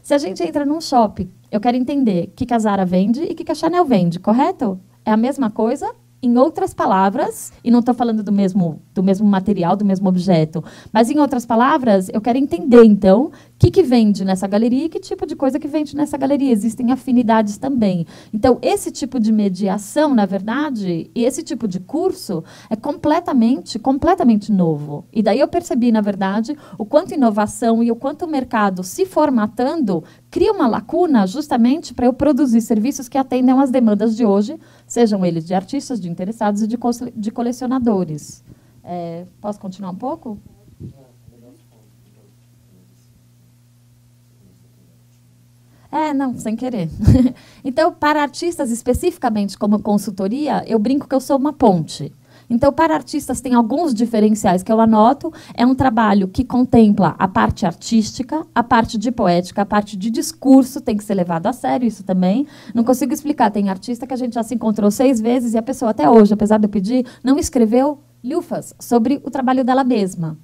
E: Se a gente entra num shopping, eu quero entender o que a Zara vende e o que a Chanel vende, correto? É a mesma coisa, em outras palavras, e não estou falando do mesmo material, do mesmo objeto, mas, em outras palavras, eu quero entender, então, o que vende nessa galeria e que tipo de coisa que vende nessa galeria. Existem afinidades também. Então, esse tipo de mediação, na verdade, e esse tipo de curso é completamente novo. E daí eu percebi, na verdade, o quanto inovação e o quanto o mercado se formatando cria uma lacuna justamente para eu produzir serviços que atendam às demandas de hoje, sejam eles de artistas, de interessados e de colecionadores. Posso continuar um pouco? Não, sem querer. Então, para artistas, especificamente como consultoria, eu brinco que eu sou uma ponte. Então, para artistas, tem alguns diferenciais que eu anoto. É um trabalho que contempla a parte artística, a parte de poética, a parte de discurso, tem que ser levado a sério, isso também. Não consigo explicar. Tem artista que a gente já se encontrou 6 vezes e a pessoa, até hoje, apesar de eu pedir, não escreveu lufas sobre o trabalho dela mesma.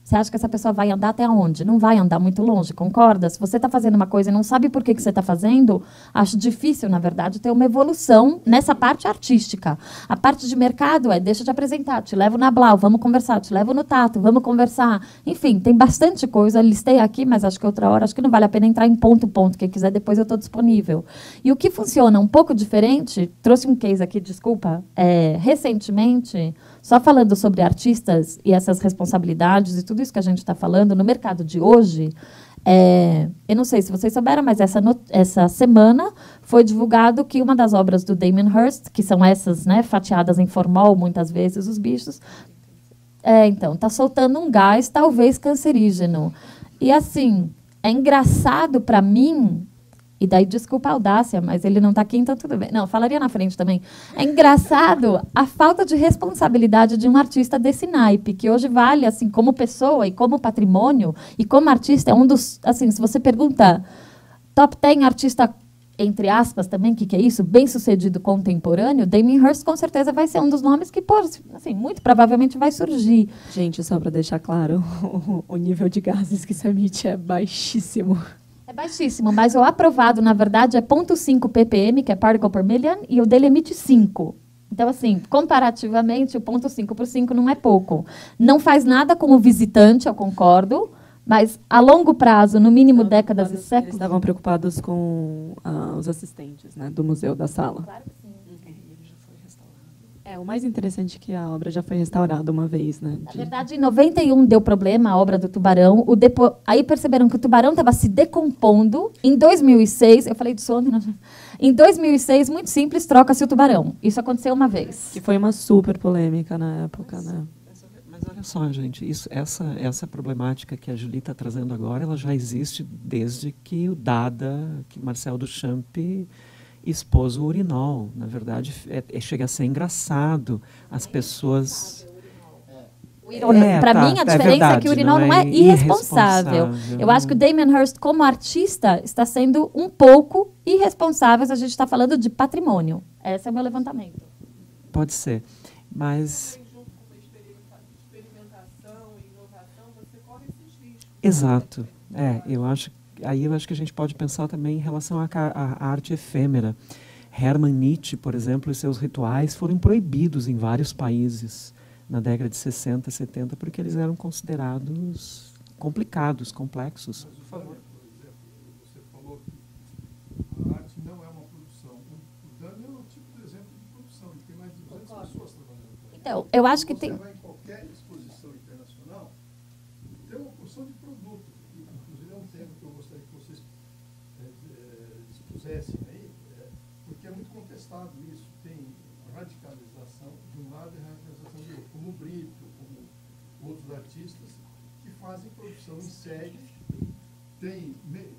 E: Você acha que essa pessoa vai andar até onde? Não vai andar muito longe, concorda? Se você está fazendo uma coisa e não sabe por que você está fazendo, acho difícil, na verdade, ter uma evolução nessa parte artística. A parte de mercado deixa eu te apresentar, te levo na Blau, vamos conversar, te levo no Tato, vamos conversar. Enfim, tem bastante coisa, listei aqui, mas acho que outra hora, acho que não vale a pena entrar em ponto. Quem quiser, depois eu estou disponível. E o que funciona um pouco diferente, trouxe um case aqui, desculpa, recentemente, só falando sobre artistas e essas responsabilidades e tudo isso que a gente está falando, no mercado de hoje, eu não sei se vocês souberam, mas essa semana foi divulgado que uma das obras do Damien Hirst, que são essas, né, fatiadas em formol, muitas vezes, os bichos, então, está soltando um gás, talvez cancerígeno. E, assim, é engraçado para mim. E daí, desculpa a audácia, mas ele não está aqui, então tudo bem. Não, falaria na frente também. É engraçado a falta de responsabilidade de um artista desse naipe, que hoje vale, assim, como pessoa e como patrimônio, e como artista, é um dos... Assim, se você pergunta, top 10 artista, entre aspas também, o que é isso? Bem-sucedido contemporâneo, Damien Hirst, com certeza, vai ser um dos nomes que, assim, muito provavelmente vai surgir.
C: Gente, só para deixar claro, o nível de gases que se emite é baixíssimo.
E: É baixíssimo, mas o aprovado, na verdade, é 0,5 ppm, que é particle per million, e o dele emite 5. Então, assim, comparativamente, o 0,5 por 5 não é pouco. Não faz nada como visitante, eu concordo, mas a longo prazo, no mínimo décadas e séculos...
C: Eles estavam preocupados com os assistentes, né, do museu, da sala.
E: Claro que sim.
C: O mais interessante é que a obra já foi restaurada uma vez, né?
E: Na verdade, em 91 deu problema a obra do Tubarão. Aí perceberam que o Tubarão estava se decompondo. Em 2006, eu falei disso ontem, não? Em 2006, muito simples, troca-se o Tubarão. Isso aconteceu uma vez.
C: Que foi uma super polêmica na época, né?
B: Mas olha só, gente, essa problemática que a Julie está trazendo agora, ela já existe desde que o Dada, que Marcel Duchamp expôs o urinol. Na verdade, chega a ser engraçado. As pessoas...
E: Para mim, a diferença é que o urinol não é irresponsável. Eu acho que o Damien Hirst, como artista, está sendo um pouco irresponsável se a gente está falando de patrimônio. Esse é o meu levantamento.
B: Pode ser, mas... Exato. Eu acho que a gente pode pensar também em relação à arte efêmera. Hermann Nietzsche, por exemplo, e seus rituais foram proibidos em vários países na década de 60, 70, porque eles eram considerados complicados, complexos.
F: Mas, por favor. Você falou que a arte não é uma produção. O Dami é um tipo de exemplo de produção. Ele tem mais de 200 pessoas trabalhando com ele.
E: Então, eu acho que
F: você
E: tem...
F: vai em qualquer exposição internacional, muito contestado isso. Tem radicalização de um lado e radicalização do outro, como o Brito, como outros artistas que fazem produção em série.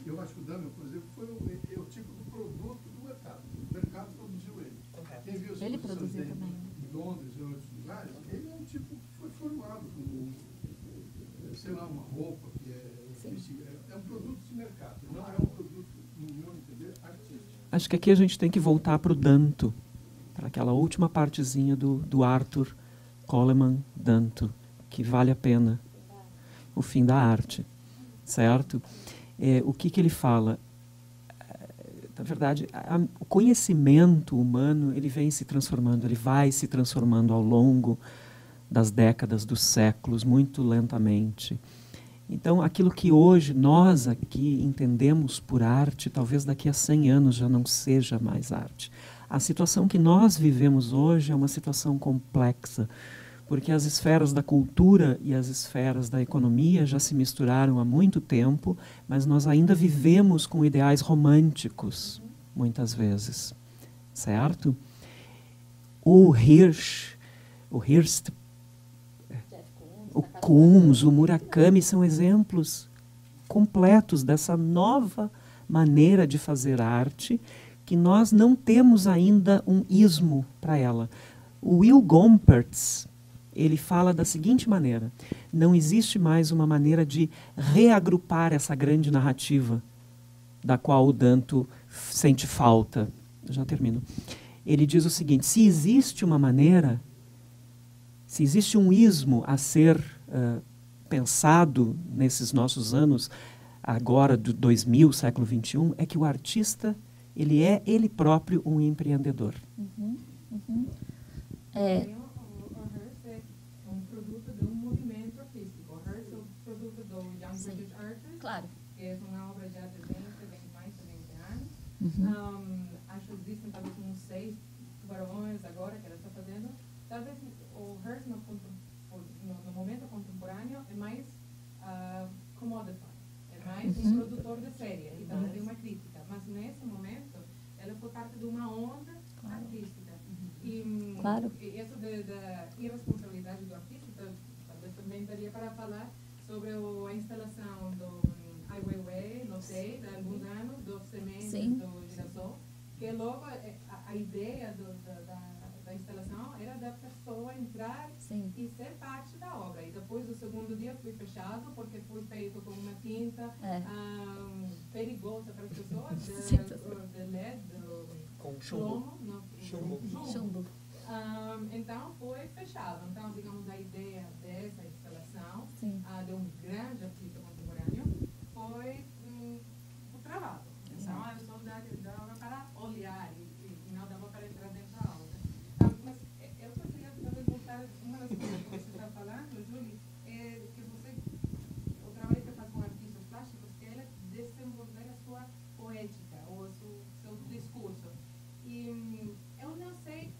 F: Eu acho que o Damian, por exemplo, é o tipo do produto do mercado. O mercado produziu ele. Quem viu as
E: Ele
F: produções
E: produziu
F: dele
E: também.
F: em Londres e em outros lugares, ele é um tipo que foi formado como, sei lá, uma roupa que é um produto de mercado, não é um produto, no meu entender, artístico.
B: Acho que aqui a gente tem que voltar para o Danto, para aquela última partezinha do Arthur Coleman Danto, que vale a pena, o fim da arte, certo? O que ele fala? Na verdade, o conhecimento humano ele vem se transformando, ele vai se transformando ao longo das décadas, dos séculos, muito lentamente. Então, aquilo que hoje nós aqui entendemos por arte, talvez daqui a 100 anos já não seja mais arte. A situação que nós vivemos hoje é uma situação complexa, porque as esferas da cultura e as esferas da economia já se misturaram há muito tempo, mas nós ainda vivemos com ideais românticos, muitas vezes, certo? O Hirst, o Koons, o Murakami são exemplos completos dessa nova maneira de fazer arte que nós não temos ainda um ismo para ela. O Will Gompertz, ele fala da seguinte maneira: não existe mais uma maneira de reagrupar essa grande narrativa da qual o Danto sente falta. Eu já termino. Ele diz o seguinte: se existe uma maneira, se existe um ismo a ser pensado nesses nossos anos, agora do 2000, século XXI, é que o artista ele é ele próprio um empreendedor.
G: O Hearst é um produto de um movimento artístico. O Hearst é um produto do Young British Artist,
E: Claro.
G: que é uma obra já de 20 anos. Acho que existem talvez uns 6 tubarões agora que ela está fazendo. Talvez o Hearst no momento contemporâneo é mais commodified, é mais um produtor de série e também tem uma crítica. Mas nesse momento ela foi parte de uma onda artística. E isso da irresponsabilidade do artista, talvez também daria para falar sobre a instalação do Ai Weiwei, não sei, de alguns anos, dos sementes do girassol, que logo a ideia da instalação era da pessoa entrar e ser parte da obra. E depois, o segundo dia, foi fechado, porque foi feito com uma tinta perigosa para as pessoas, de LED,
B: com chumbo.
E: Chumbo.
G: Então, foi fechado. Então, digamos, a ideia dessa instalação, de um grande artista contemporâneo, foi travado. Então, a pessoa dava para olhar e não dava para entrar dentro da aula. Mas eu só queria talvez voltar, uma das coisas que você está falando, Julie, é que o trabalho que faz com artistas plásticos, que é desenvolver a sua poética, ou seu discurso. E eu não sei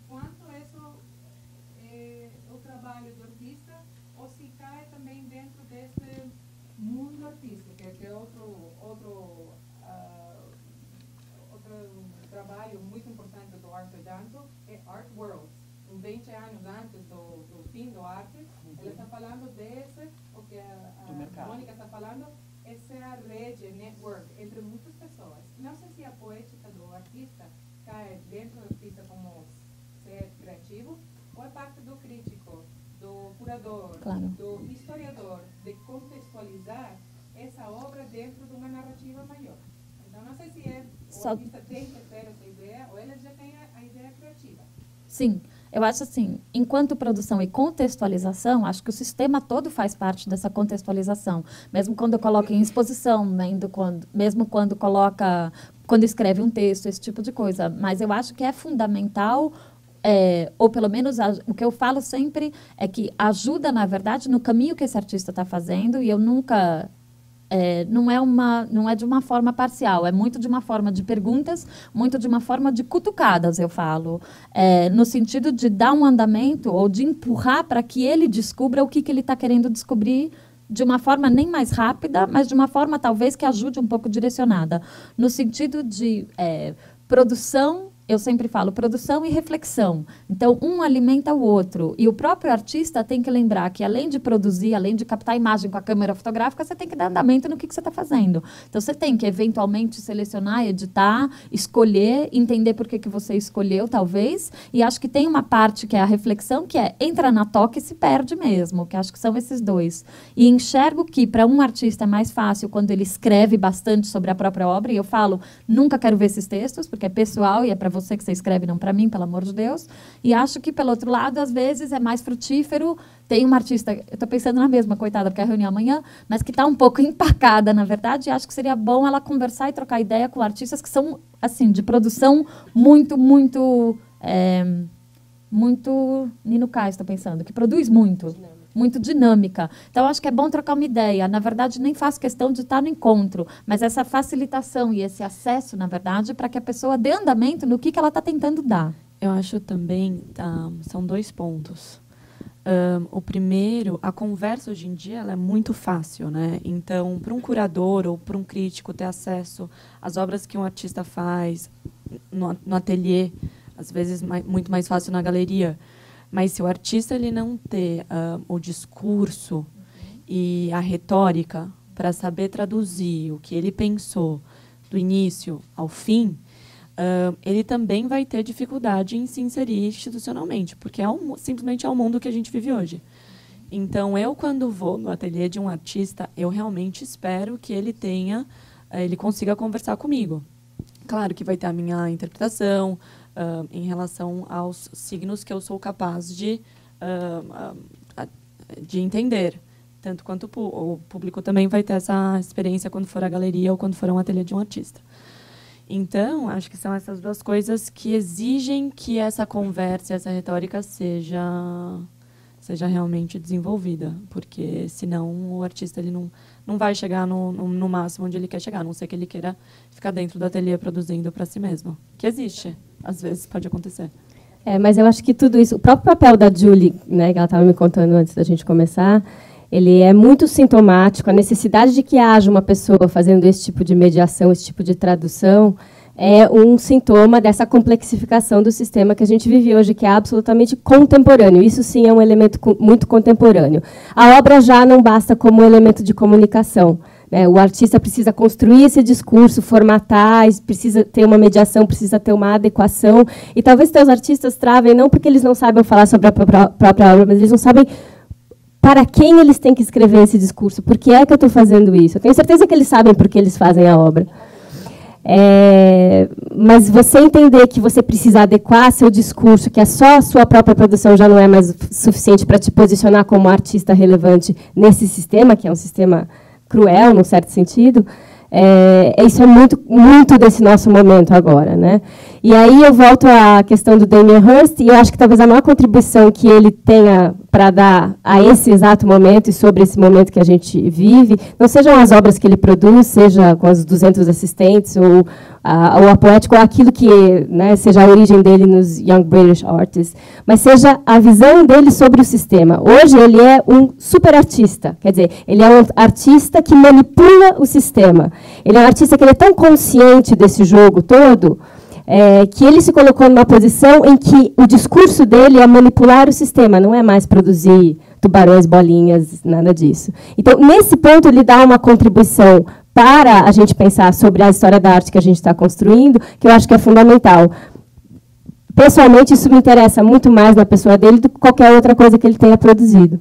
G: quanto isso é o trabalho do artista, ou se cai também dentro desse mundo artístico, que é outro trabalho muito importante do Arthur Danto, é Art World. 20 anos antes do fim do arte, ela está falando desse, o que a Mônica está falando, essa rede, network, entre muitas pessoas. Não sei se a poética do artista cai dentro do artista como ser criativo, ou é parte do crítico, do curador, do historiador, de contextualizar essa obra dentro de uma narrativa maior. Então, não sei se o artista tem que ter essa ideia, ou ele já tem a ideia criativa.
E: Sim, eu acho assim, enquanto produção e contextualização, acho que o sistema todo faz parte dessa contextualização. Mesmo quando coloca em exposição, mesmo quando escreve um texto, esse tipo de coisa. Mas eu acho que é fundamental, ou pelo menos o que eu falo sempre é que ajuda, na verdade, no caminho que esse artista está fazendo, e eu nunca... não é de uma forma parcial, é muito de uma forma de perguntas, muito de uma forma de cutucadas, eu falo, no sentido de dar um andamento ou de empurrar para que ele descubra o que ele está querendo descobrir de uma forma nem mais rápida, mas de uma forma talvez que ajude um pouco direcionada, no sentido de produção, eu sempre falo, produção e reflexão. Então, um alimenta o outro. E o próprio artista tem que lembrar que, além de produzir, além de captar a imagem com a câmera fotográfica, você tem que dar andamento no que você está fazendo. Então, você tem que, eventualmente, selecionar, editar, escolher, entender por que você escolheu, talvez. E acho que tem uma parte que é a reflexão, que é entra na toca e se perde mesmo, que acho que são esses dois. E enxergo que, para um artista, é mais fácil quando ele escreve bastante sobre a própria obra. E eu falo, nunca quero ver esses textos, porque é pessoal e é para você que você escreve, não para mim, pelo amor de Deus. E acho que, pelo outro lado, às vezes é mais frutífero. Tem uma artista, eu estou pensando na mesma, coitada, porque é a reunião amanhã, mas que está um pouco empacada, na verdade, e acho que seria bom ela conversar e trocar ideia com artistas que são, assim, de produção muito Nino Kai, estou pensando, que produz muito. Muito dinâmica. Então, acho que é bom trocar uma ideia. Na verdade, nem faço questão de estar no encontro, mas essa facilitação e esse acesso, na verdade, para que a pessoa dê andamento no que ela está tentando dar.
C: Eu acho também, são 2 pontos. O primeiro, a conversa hoje em dia ela é muito fácil, né? Então, para um curador ou para um crítico ter acesso às obras que um artista faz no ateliê, às vezes muito mais fácil na galeria. Mas se o artista ele não ter o discurso e a retórica para saber traduzir o que ele pensou do início ao fim, ele também vai ter dificuldade em se inserir institucionalmente, porque simplesmente é o mundo que a gente vive hoje. Então, eu, quando vou no ateliê de um artista, eu realmente espero que ele consiga conversar comigo. Claro que vai ter a minha interpretação, em relação aos signos que eu sou capaz de entender. Tanto quanto o público também vai ter essa experiência quando for à galeria ou quando for a um ateliê de um artista. Então, acho que são essas 2 coisas que exigem que essa conversa, essa retórica seja realmente desenvolvida, porque senão o artista ele não vai chegar no máximo onde ele quer chegar, a não ser que ele queira ficar dentro do ateliê produzindo para si mesmo, que existe, às vezes pode acontecer.
D: Mas eu acho que tudo isso, o próprio papel da Julie, né, que ela estava me contando antes da gente começar, ele é muito sintomático, a necessidade de que haja uma pessoa fazendo esse tipo de mediação, esse tipo de tradução, é um sintoma dessa complexificação do sistema que a gente vive hoje, que é absolutamente contemporâneo. Isso, sim, é um elemento muito contemporâneo. A obra já não basta como elemento de comunicação, né? O artista precisa construir esse discurso, formatar, precisa ter uma mediação, precisa ter uma adequação. E talvez os artistas travem, não porque eles não sabem falar sobre a própria obra, mas eles não sabem para quem eles têm que escrever esse discurso. Por que é que eu estou fazendo isso? Eu tenho certeza que eles sabem por que eles fazem a obra. Mas você entender que você precisa adequar seu discurso, que só a sua própria produção já não é mais suficiente para te posicionar como artista relevante nesse sistema, que é um sistema cruel, num certo sentido, isso é muito, muito desse nosso momento agora, né? E aí eu volto à questão do Damien Hirst, e eu acho que talvez a maior contribuição que ele tenha para dar a esse exato momento e sobre esse momento que a gente vive, não sejam as obras que ele produz, seja com os 200 assistentes, ou a poética, ou aquilo que, né, seja a origem dele nos Young British Artists, mas seja a visão dele sobre o sistema. Hoje ele é um super artista, quer dizer, ele é um artista que manipula o sistema. Ele é um artista que ele é tão consciente desse jogo todo, que ele se colocou numa posição em que o discurso dele é manipular o sistema, não é mais produzir tubarões, bolinhas, nada disso. Então, nesse ponto, ele dá uma contribuição para a gente pensar sobre a história da arte que a gente está construindo, que eu acho que é fundamental. Pessoalmente, isso me interessa muito mais na pessoa dele do que qualquer outra coisa que ele tenha produzido.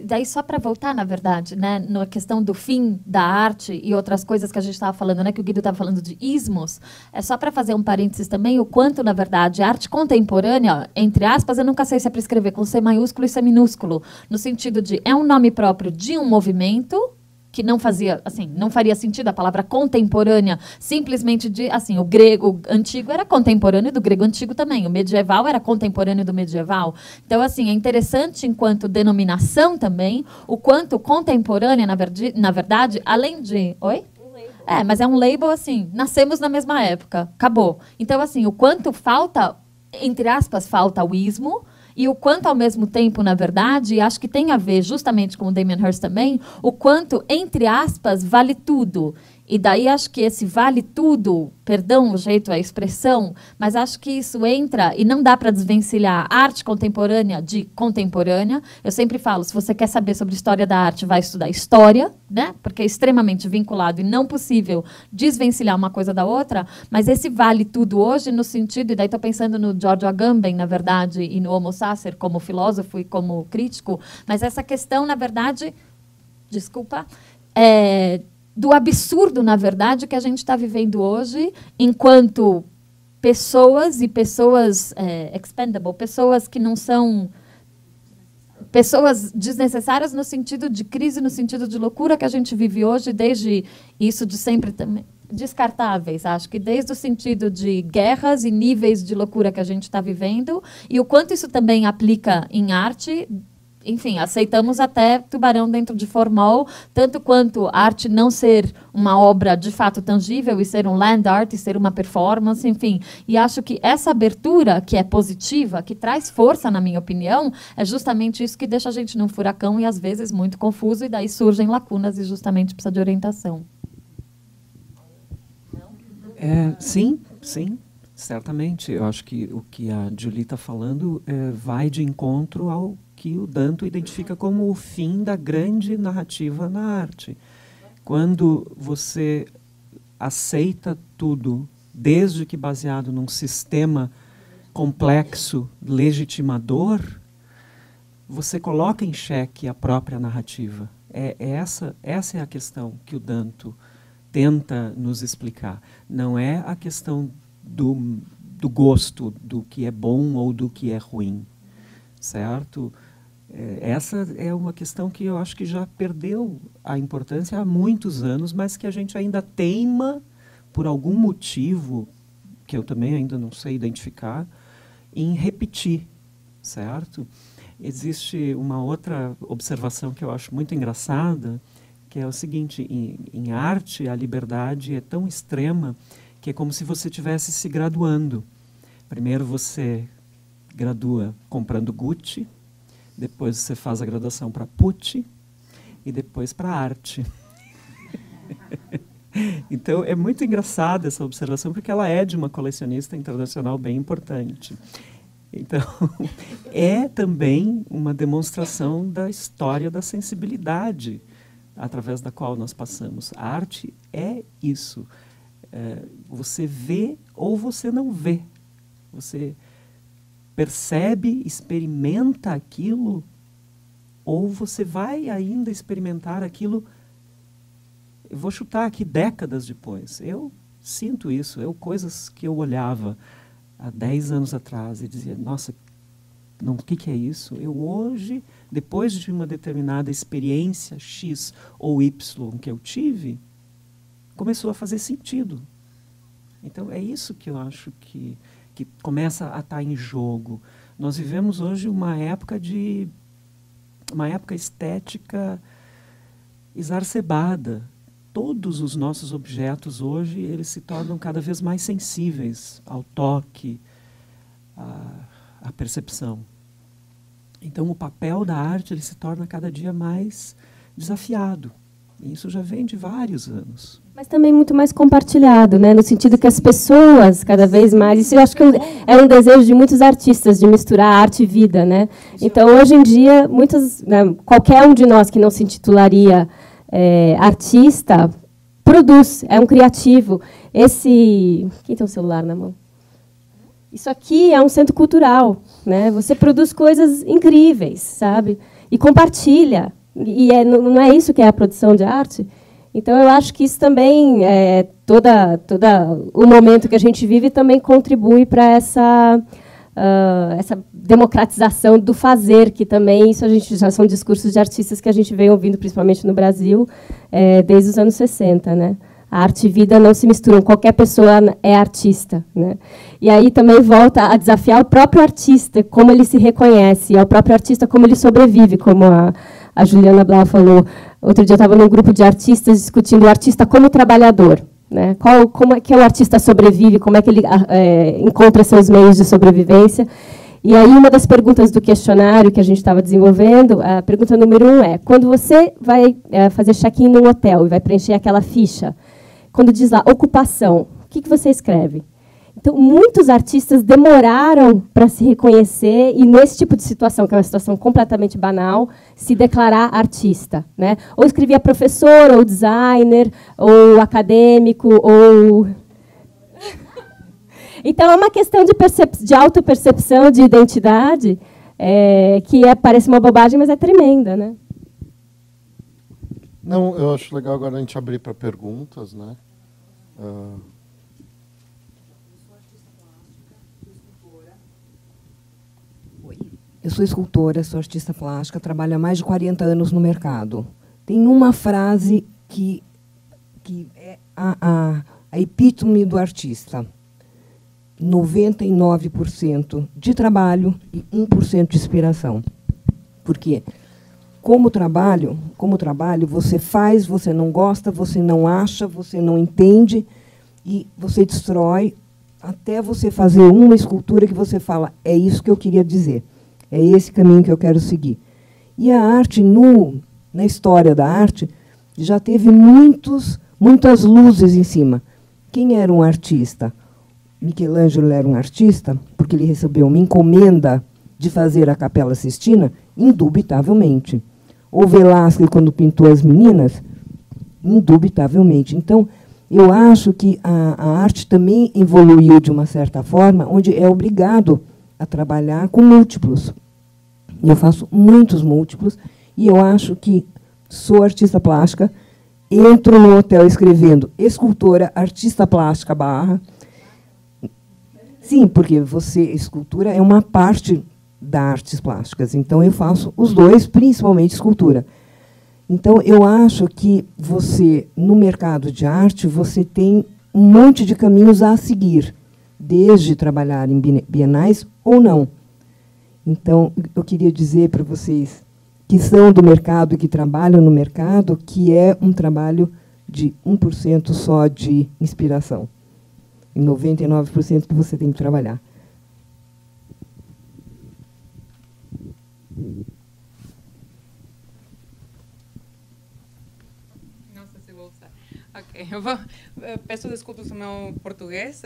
E: Daí, só para voltar, na verdade, né, na questão do fim da arte e outras coisas que a gente estava falando, né, que o Guido estava falando de ismos, é só para fazer um parênteses também, o quanto, na verdade, a arte contemporânea, entre aspas, eu nunca sei se é para escrever com C maiúsculo e C minúsculo, no sentido de é um nome próprio de um movimento, que não fazia, assim, não faria sentido a palavra contemporânea, simplesmente de, assim, o grego antigo era contemporâneo do grego antigo também, o medieval era contemporâneo do medieval. Então, assim, é interessante enquanto denominação também, o quanto contemporânea, na verdade, além de... Oi? Mas é um label, assim, nascemos na mesma época, acabou. Então, assim, o quanto falta, entre aspas, falta o ismo, e o quanto, ao mesmo tempo, na verdade, acho que tem a ver justamente com o Damien Hirst também, o quanto, entre aspas, vale tudo. E daí acho que esse vale tudo, perdão o jeito, a expressão, mas acho que isso entra e não dá para desvencilhar arte contemporânea de contemporânea. Eu sempre falo, se você quer saber sobre história da arte, vai estudar história, né? Porque é extremamente vinculado e não possível desvencilhar uma coisa da outra, mas esse vale tudo hoje no sentido, e daí estou pensando no Giorgio Agamben, na verdade, e no Homo Sacer como filósofo e como crítico, mas essa questão, na verdade, desculpa, do absurdo, na verdade, que a gente está vivendo hoje, enquanto pessoas e pessoas expendable, pessoas que não são... pessoas desnecessárias no sentido de crise, no sentido de loucura que a gente vive hoje, desde isso de sempre também... descartáveis, acho que desde o sentido de guerras e níveis de loucura que a gente está vivendo, e o quanto isso também aplica em arte. Enfim, aceitamos até Tubarão dentro de formol, tanto quanto a arte não ser uma obra de fato tangível e ser um land art e ser uma performance, enfim. E acho que essa abertura, que é positiva, que traz força, na minha opinião, é justamente isso que deixa a gente num furacão e às vezes muito confuso, e daí surgem lacunas e justamente precisa de orientação.
B: Sim, certamente. Eu acho que o que a Julie está falando vai de encontro ao que o Danto identifica como o fim da grande narrativa na arte. Quando você aceita tudo, desde que baseado num sistema complexo, legitimador, você coloca em xeque a própria narrativa. Essa é a questão que o Danto tenta nos explicar. Não é a questão do gosto, do que é bom ou do que é ruim, certo? Essa é uma questão que eu acho que já perdeu a importância há muitos anos, mas que a gente ainda teima, por algum motivo, que eu também ainda não sei identificar, em repetir, certo? Existe uma outra observação que eu acho muito engraçada, que é o seguinte: em arte a liberdade é tão extrema que é como se você estivesse se graduando. Primeiro você gradua comprando Gucci, depois você faz a graduação para Pucci e depois para arte. Então é muito engraçada essa observação, porque ela é de uma colecionista internacional bem importante. Então, é também uma demonstração da história da sensibilidade através da qual nós passamos. A arte é isso. Você vê ou você não vê. Você percebe, experimenta aquilo, ou você vai ainda experimentar aquilo, eu vou chutar aqui, décadas depois. Eu sinto isso. Coisas que eu olhava há 10 anos atrás e dizia, nossa, o que é isso? Eu hoje, depois de uma determinada experiência X ou Y que eu tive, começou a fazer sentido. Então, é isso que eu acho que começa a estar em jogo. Nós vivemos hoje uma época estética exacerbada. Todos os nossos objetos hoje, eles se tornam cada vez mais sensíveis ao toque, à percepção. Então, o papel da arte ele se torna cada dia mais desafiado. E isso já vem de vários anos.
D: Mas também muito mais compartilhado, né? No sentido que as pessoas, cada vez mais... Isso eu acho que é um desejo de muitos artistas, de misturar arte e vida, né? Então, hoje em dia, qualquer um de nós que não se intitularia artista, produz, é um criativo. Quem tem um celular na mão? Isso aqui é um centro cultural, né? Você produz coisas incríveis, sabe? E compartilha. E não é isso que é a produção de arte? Então, eu acho que isso também, todo o momento que a gente vive, também contribui para essa democratização do fazer, que também, isso já são discursos de artistas que a gente vem ouvindo, principalmente no Brasil, desde os anos 60, né? A arte e vida não se misturam, qualquer pessoa é artista, né? E aí também volta a desafiar o próprio artista, como ele se reconhece, ao próprio artista como ele sobrevive, como a Juliana Blau falou. Outro dia eu estava num grupo de artistas discutindo o artista como trabalhador, né? Como é que o artista sobrevive, como é que ele encontra seus meios de sobrevivência. E aí uma das perguntas do questionário que a gente estava desenvolvendo, a pergunta número 1 é, quando você vai fazer check-in num hotel e vai preencher aquela ficha, quando diz lá ocupação, o que você escreve? Então, muitos artistas demoraram para se reconhecer e, nesse tipo de situação, que é uma situação completamente banal, se declarar artista, né? Ou escrevia professor, ou designer, ou acadêmico, ou... Então, é uma questão de autopercepção, de identidade, que parece uma bobagem, mas é tremenda, né?
A: Não, eu acho legal agora a gente abrir para perguntas, né?
H: Eu sou escultora, sou artista plástica, trabalho há mais de 40 anos no mercado. Tem uma frase que é a epítome do artista. 99% de trabalho e 1% de inspiração. Por quê? Como trabalho, você faz, você não gosta, você não acha, você não entende e você destrói até você fazer uma escultura que você fala, é isso que eu queria dizer. É esse caminho que eu quero seguir. E a arte, na história da arte, já teve muitas luzes em cima. Quem era um artista? Michelangelo era um artista porque ele recebeu uma encomenda de fazer a Capela Sistina? Indubitavelmente. O Velázquez, quando pintou as meninas? Indubitavelmente. Então, eu acho que a arte também evoluiu de uma certa forma, onde é obrigado a trabalhar com múltiplos. Eu faço muitos múltiplos e eu acho que sou artista plástica, entro no hotel escrevendo escultora, artista plástica, /. Sim, porque escultura é uma parte das artes plásticas. Então, eu faço os dois, principalmente escultura. Então, eu acho que no mercado de arte, você tem um monte de caminhos a seguir, desde trabalhar em bienais ou não. Então, eu queria dizer para vocês que são do mercado e que trabalham no mercado, que é um trabalho de 1% só de inspiração. E 99% que você tem que trabalhar.
I: Não sei se vou usar. Ok, peço desculpas do meu português.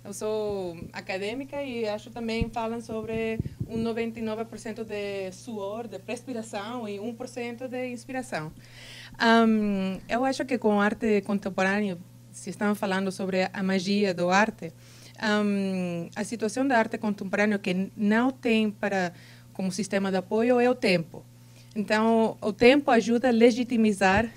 I: Eu sou acadêmica e acho também falam sobre 99% de suor, de perspiração e 1% de inspiração. Eu acho que com arte contemporânea, se estamos falando sobre a magia do arte, a situação da arte contemporânea que não tem como sistema de apoio é o tempo. Então, o tempo ajuda a legitimizar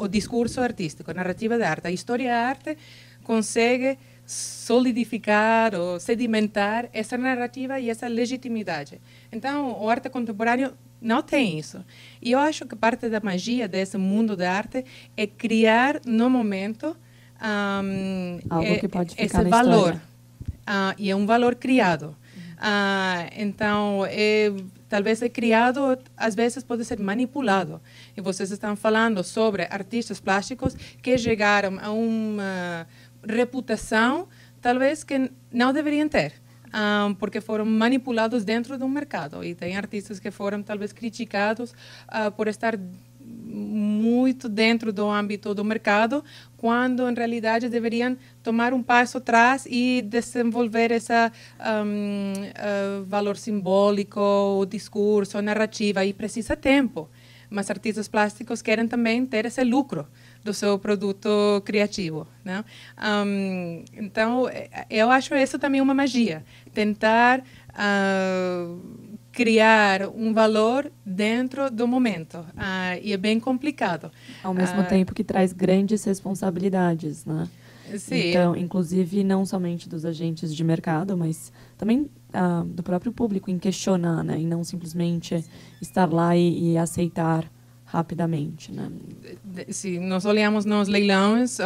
I: o discurso artístico, a narrativa da arte. A história da arte consegue solidificar ou sedimentar essa narrativa e essa legitimidade. Então, o arte contemporâneo não tem isso. E eu acho que parte da magia desse mundo da arte é criar no momento
C: algo que pode ficar
I: esse
C: na
I: valor. E é um valor criado. Então, talvez é criado, às vezes pode ser manipulado. E vocês estão falando sobre artistas plásticos que chegaram a uma reputação, talvez que não deveriam ter. Porque foram manipulados dentro do mercado. E tem artistas que foram, talvez, criticados por estar muito dentro do âmbito do mercado, quando, em realidade, deveriam tomar um passo atrás e desenvolver esse valor simbólico, o discurso, a narrativa. E precisa tempo. Mas artistas plásticos querem também ter esse lucro do seu produto criativo, né? Então, eu acho isso também uma magia. Tentar criar um valor dentro do momento. E é bem complicado.
C: Ao mesmo tempo que traz grandes responsabilidades, né?
I: Sim.
C: Então, inclusive, não somente dos agentes de mercado, mas também do próprio público em questionar, né? E não simplesmente estar lá e aceitar rapidamente, né?
I: Se nós olhamos nos leilões,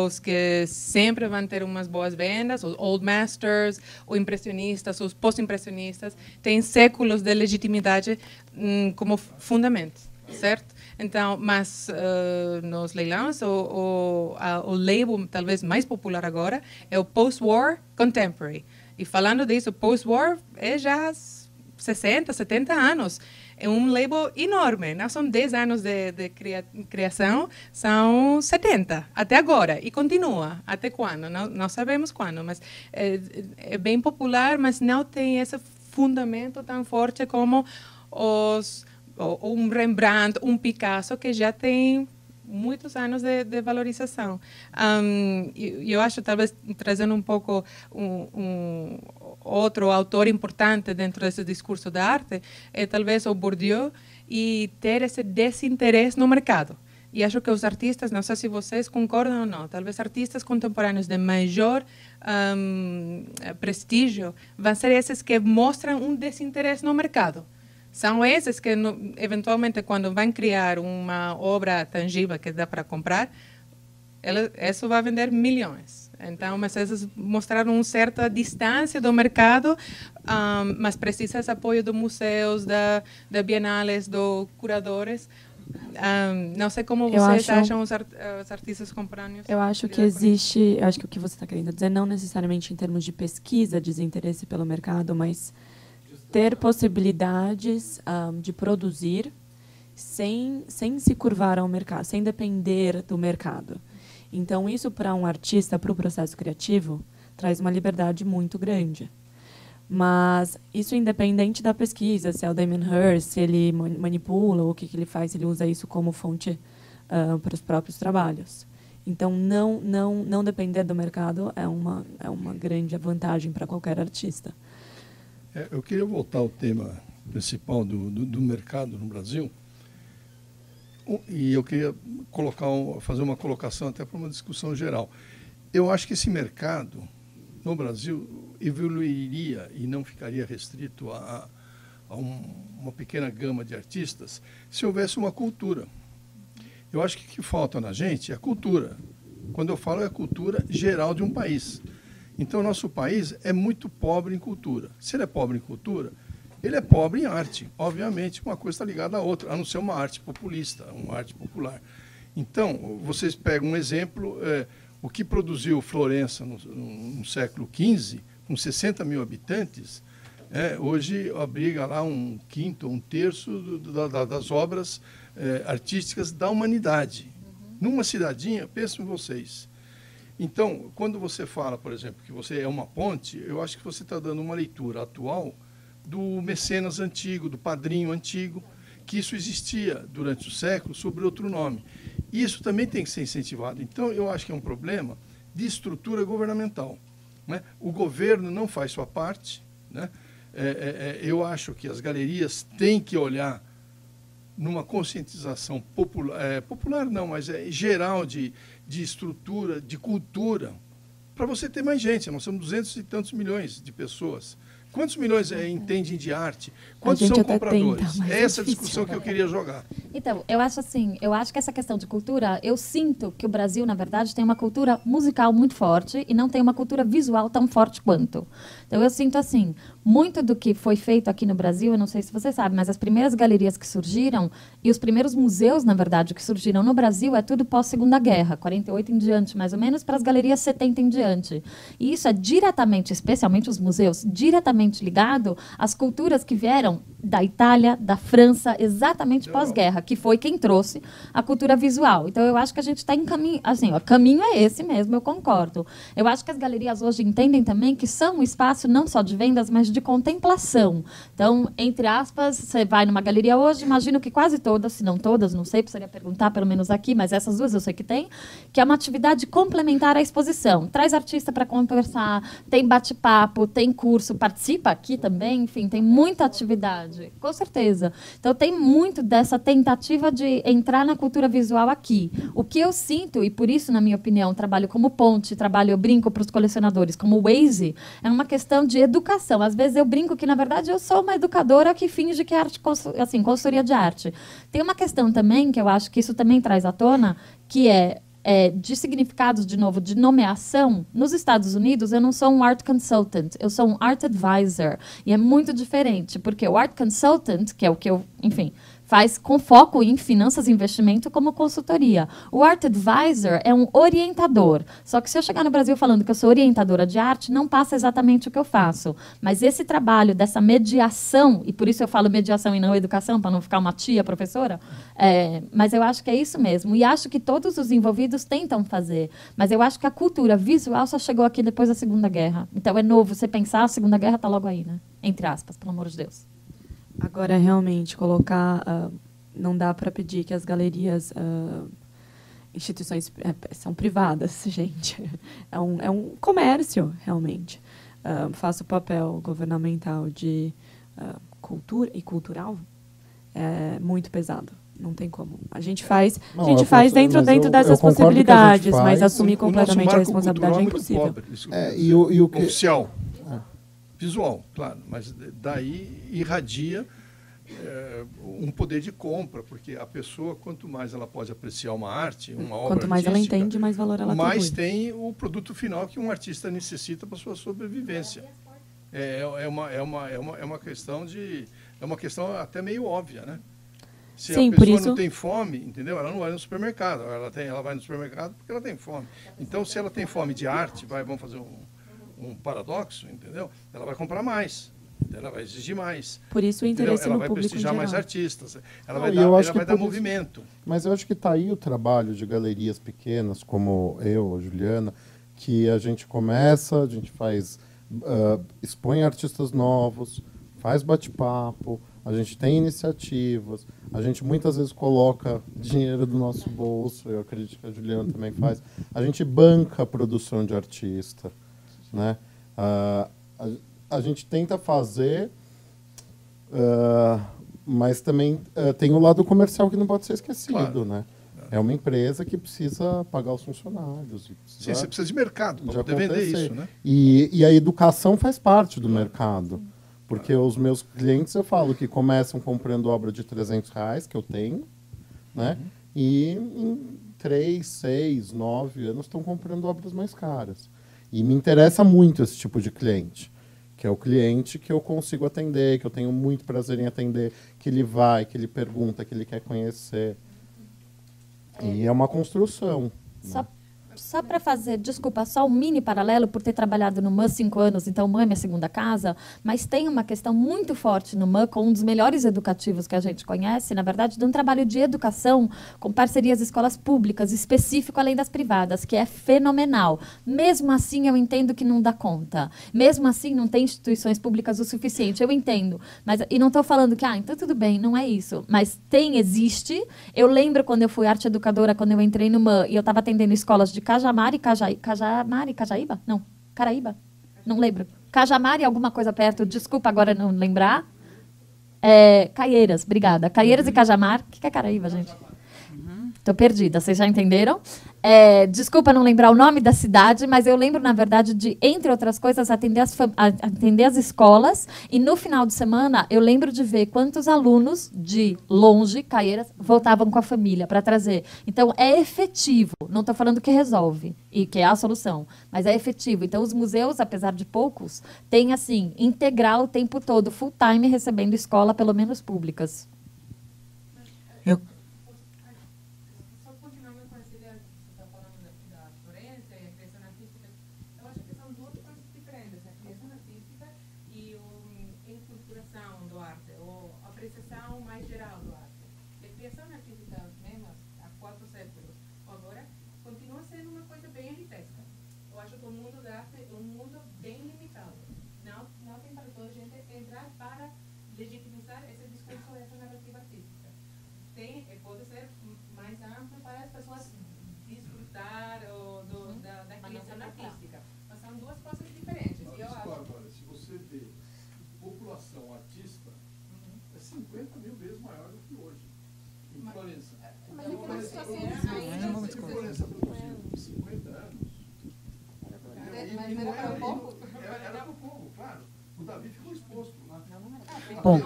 I: os que sempre vão ter umas boas vendas, os old masters, os impressionistas, os pós-impressionistas, têm séculos de legitimidade como fundamento, certo? Então, mas nos leilões, o label talvez mais popular agora é o post-war contemporary. E falando disso, post-war é já 60, 70 anos. é um label enorme, não são 10 anos de criação, são 70 até agora, e continua. Até quando? Não sabemos quando, mas é bem popular, mas não tem esse fundamento tão forte como um Rembrandt, um Picasso, que já tem muitos anos de valorização. Eu acho, talvez, trazendo um pouco outro autor importante dentro desse discurso da arte, é talvez o Bourdieu, e ter esse desinteresse no mercado. E acho que os artistas, não sei se vocês concordam ou não, talvez artistas contemporâneos de maior prestígio vão ser esses que mostram um desinteresse no mercado. São esses que, eventualmente, quando vão criar uma obra tangível que dá para comprar, isso vai vender milhões. Então, mas esses mostraram uma certa distância do mercado, mas precisa esse apoio dos museus, da bienales, dos curadores. Não sei como vocês acham os artistas contemporâneos.
C: Eu acho que existe, acho que o que você está querendo dizer, não necessariamente em termos de pesquisa, desinteresse pelo mercado, mas ter possibilidades de produzir sem se curvar ao mercado, sem depender do mercado. Então, isso para um artista, para o processo criativo, traz uma liberdade muito grande. Mas isso independente da pesquisa, se é o Damien Hirst, se ele manipula, ou o que ele faz, se ele usa isso como fonte para os próprios trabalhos. Então, não depender do mercado é uma grande vantagem para qualquer artista.
F: Eu queria voltar ao tema principal do mercado no Brasil, e eu queria fazer uma colocação até para uma discussão geral. Eu acho que esse mercado no Brasil evoluiria e não ficaria restrito a uma pequena gama de artistas se houvesse uma cultura. Eu acho que o que falta na gente é a cultura. Quando eu falo, é a cultura geral de um país. Então, nosso país é muito pobre em cultura. Se ele é pobre em cultura, ele é pobre em arte. Obviamente, uma coisa está ligada à outra, a não ser uma arte populista, uma arte popular. Então, vocês pegam um exemplo, o que produziu Florença no século XV, com 60 mil habitantes, hoje abriga lá um quinto, um terço das obras artísticas da humanidade. Numa cidadinha, pensem vocês. Então, quando você fala, por exemplo, que você é uma ponte, eu acho que você está dando uma leitura atual do mecenas antigo, do padrinho antigo, que isso existia durante o século sob outro nome. E isso também tem que ser incentivado. Então, eu acho que é um problema de estrutura governamental, né? O governo não faz sua parte, né? Eu acho que as galerias têm que olhar numa conscientização popular não, mas geral de estrutura, de cultura, para você ter mais gente. Nós somos 200 e tantos milhões de pessoas. Quantos milhões entendem de arte? Quantos são compradores? É essa discussão que eu queria jogar.
E: Então, eu acho que essa questão de cultura, eu sinto que o Brasil, na verdade, tem uma cultura musical muito forte e não tem uma cultura visual tão forte quanto. Então, eu sinto assim, muito do que foi feito aqui no Brasil, eu não sei se você sabe, mas as primeiras galerias que surgiram e os primeiros museus, na verdade, que surgiram no Brasil é tudo pós-Segunda Guerra, 48 em diante, mais ou menos, para as galerias 70 em diante. E isso é diretamente, especialmente os museus, diretamente ligado às culturas que vieram da Itália, da França, exatamente pós-guerra, que foi quem trouxe a cultura visual. Então, eu acho que a gente está em caminho, assim, o caminho é esse mesmo, eu concordo. Eu acho que as galerias hoje entendem também que são um espaço não só de vendas, mas de contemplação. Então, entre aspas, você vai numa galeria hoje, imagino que quase todas, se não todas, não sei, precisaria perguntar pelo menos aqui, mas essas duas eu sei que tem, que é uma atividade complementar à exposição. Traz artista para conversar, tem bate-papo, tem curso, participa aqui também, enfim, tem muita atividade. Com certeza. Então, tem muito dessa tentativa de entrar na cultura visual aqui. O que eu sinto, e por isso, na minha opinião, trabalho como ponte, eu brinco para os colecionadores como Waze, é uma questão de educação. Às vezes eu brinco que, na verdade, eu sou uma educadora que finge que é arte, assim, consultoria de arte. Tem uma questão também, que eu acho que isso também traz à tona, que é de significados, de novo, de nomeação. Nos Estados Unidos, eu não sou um art consultant, eu sou um art advisor. E é muito diferente, porque o art consultant, que é o que eu, enfim, faz com foco em finanças e investimento como consultoria. O Art Advisor é um orientador. Só que se eu chegar no Brasil falando que eu sou orientadora de arte, não passa exatamente o que eu faço. Mas esse trabalho dessa mediação, e por isso eu falo mediação e não educação, para não ficar uma tia professora, mas eu acho que é isso mesmo. E acho que todos os envolvidos tentam fazer. Mas eu acho que a cultura visual só chegou aqui depois da Segunda Guerra. Então é novo você pensar, a Segunda Guerra está logo aí, né? Entre aspas, pelo amor de Deus.
C: Agora, realmente, colocar... não dá para pedir que as galerias... instituições são privadas, gente. É um comércio, realmente. Faço o papel governamental de cultura e cultural é muito pesado. Não tem como. A gente faz, dentro dessas possibilidades, mas assumir completamente a responsabilidade é impossível.
F: E o oficial. Visual, claro, mas daí irradia um poder de compra, porque a pessoa, quanto mais ela pode apreciar uma arte, uma obra
C: quanto mais ela entende, mais valor ela
F: mais tem o produto final que um artista necessita para sua sobrevivência. É uma questão até meio óbvia, né? Se
C: Sim,
F: a pessoa
C: não
F: tem fome, entendeu? Ela não vai no supermercado. Ela vai no supermercado porque ela tem fome. Então, se ela tem fome de arte, vamos fazer um paradoxo, entendeu? Ela vai comprar mais, ela vai exigir mais.
C: Por isso o interesse no público em geral. Ela vai prestigiar
F: mais artistas, ela vai dar movimento.
A: Mas eu acho que está aí o trabalho de galerias pequenas, como eu, a Juliana, que a gente começa, a gente faz, expõe artistas novos, faz bate-papo, a gente tem iniciativas, a gente muitas vezes coloca dinheiro do nosso bolso, eu acredito que a Juliana também faz, a gente banca a produção de artista. Né? A gente tenta fazer, mas também tem o lado comercial que não pode ser esquecido. Claro. Né? É uma empresa que precisa pagar os funcionários.
F: Sim, você precisa de mercado para poder vender isso. Né?
A: E a educação faz parte do mercado. Porque os meus clientes, eu falo que começam comprando obra de R$300, que eu tenho, né? E em 3, 6, 9 anos estão comprando obras mais caras. E me interessa muito esse tipo de cliente, que é o cliente que eu consigo atender, que eu tenho muito prazer em atender, que ele vai, que ele pergunta, que ele quer conhecer. E é uma construção.
E: Só para fazer, desculpa, só um mini paralelo, por ter trabalhado no MAN 5 anos, então o MAN é minha segunda casa, mas tem uma questão muito forte no MAN, com um dos melhores educativos que a gente conhece, na verdade, de um trabalho de educação com parcerias escolas públicas, específico além das privadas, que é fenomenal. Mesmo assim, eu entendo que não dá conta. Mesmo assim, não tem instituições públicas o suficiente, eu entendo. E não estou falando que, então tudo bem, não é isso. Mas existe. Eu lembro quando eu fui arte educadora, quando eu entrei no MAN, e eu estava atendendo escolas de Cajamar e Cajaíba? Não, Caraíba? Não lembro. Cajamar e alguma coisa perto, desculpa agora não lembrar. Caieiras, obrigada. Caieiras e Cajamar. O que é Caraíba, gente? Estou perdida, vocês já entenderam? Desculpa não lembrar o nome da cidade, mas eu lembro, na verdade, de, entre outras coisas, atender as escolas. E no final de semana, eu lembro de ver quantos alunos de longe, Caieiras, voltavam com a família para trazer. Então, é efetivo. Não estou falando que resolve e que é a solução, mas é efetivo. Então, os museus, apesar de poucos, têm, assim, integral o tempo todo, full time, recebendo escola, pelo menos públicas.
F: Artista é 50 mil vezes maior do que hoje. Em Florença. Florença produziu 50 anos.
G: Mas era para o povo?
F: Era para o povo, claro. O Davi ficou exposto lá.
J: Bom,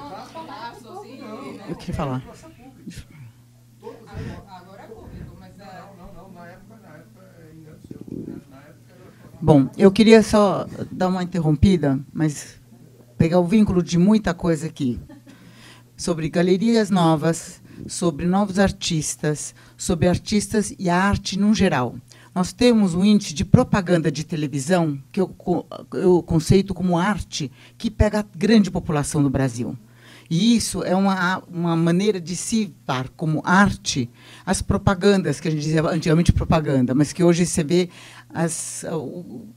J: eu queria falar.
G: Agora é público, mas...
F: Não, na época ainda seu. Na época era...
J: Bom, eu queria só dar uma interrompida, mas pegar o vínculo de muita coisa aqui. sobre galerias novas, sobre novos artistas, sobre artistas e a arte no geral. Nós temos um índice de propaganda de televisão, que eu conceito como arte, que pega a grande população do Brasil. E isso é uma maneira de se dar como arte as propagandas, que a gente dizia antigamente propaganda, mas que hoje você vê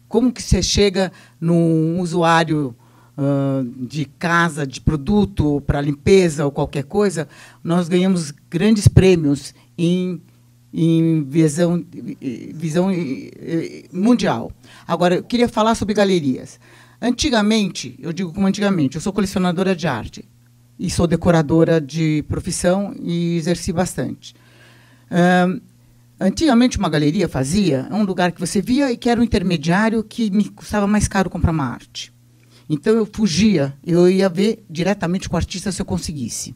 J: como que você chega num usuário de casa, de produto para limpeza ou qualquer coisa. Nós ganhamos grandes prêmios em visão mundial. Agora, eu queria falar sobre galerias. Antigamente, eu digo como antigamente, eu sou colecionadora de arte e sou decoradora de profissão e exerci bastante. Antigamente, uma galeria fazia um lugar que você via e que era um intermediário que me custava mais caro comprar uma arte. Então, eu fugia, eu ia ver diretamente com o artista se eu conseguisse.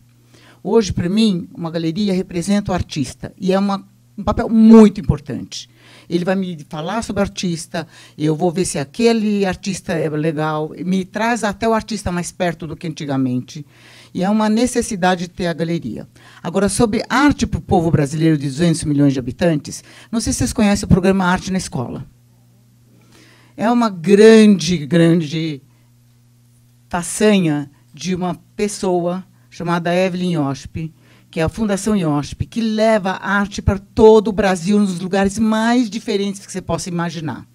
J: Hoje, para mim, uma galeria representa o artista e é um papel muito importante. Ele vai me falar sobre o artista, eu vou ver se aquele artista é legal, me traz até o artista mais perto do que antigamente. E é uma necessidade de ter a galeria. Agora, sobre arte para o povo brasileiro de 200 milhões de habitantes, não sei se vocês conhecem o programa Arte na Escola. É uma grande façanha de uma pessoa chamada Evelyn Iosp, que é a Fundação Iosp, que leva a arte para todo o Brasil, nos lugares mais diferentes que você possa imaginar.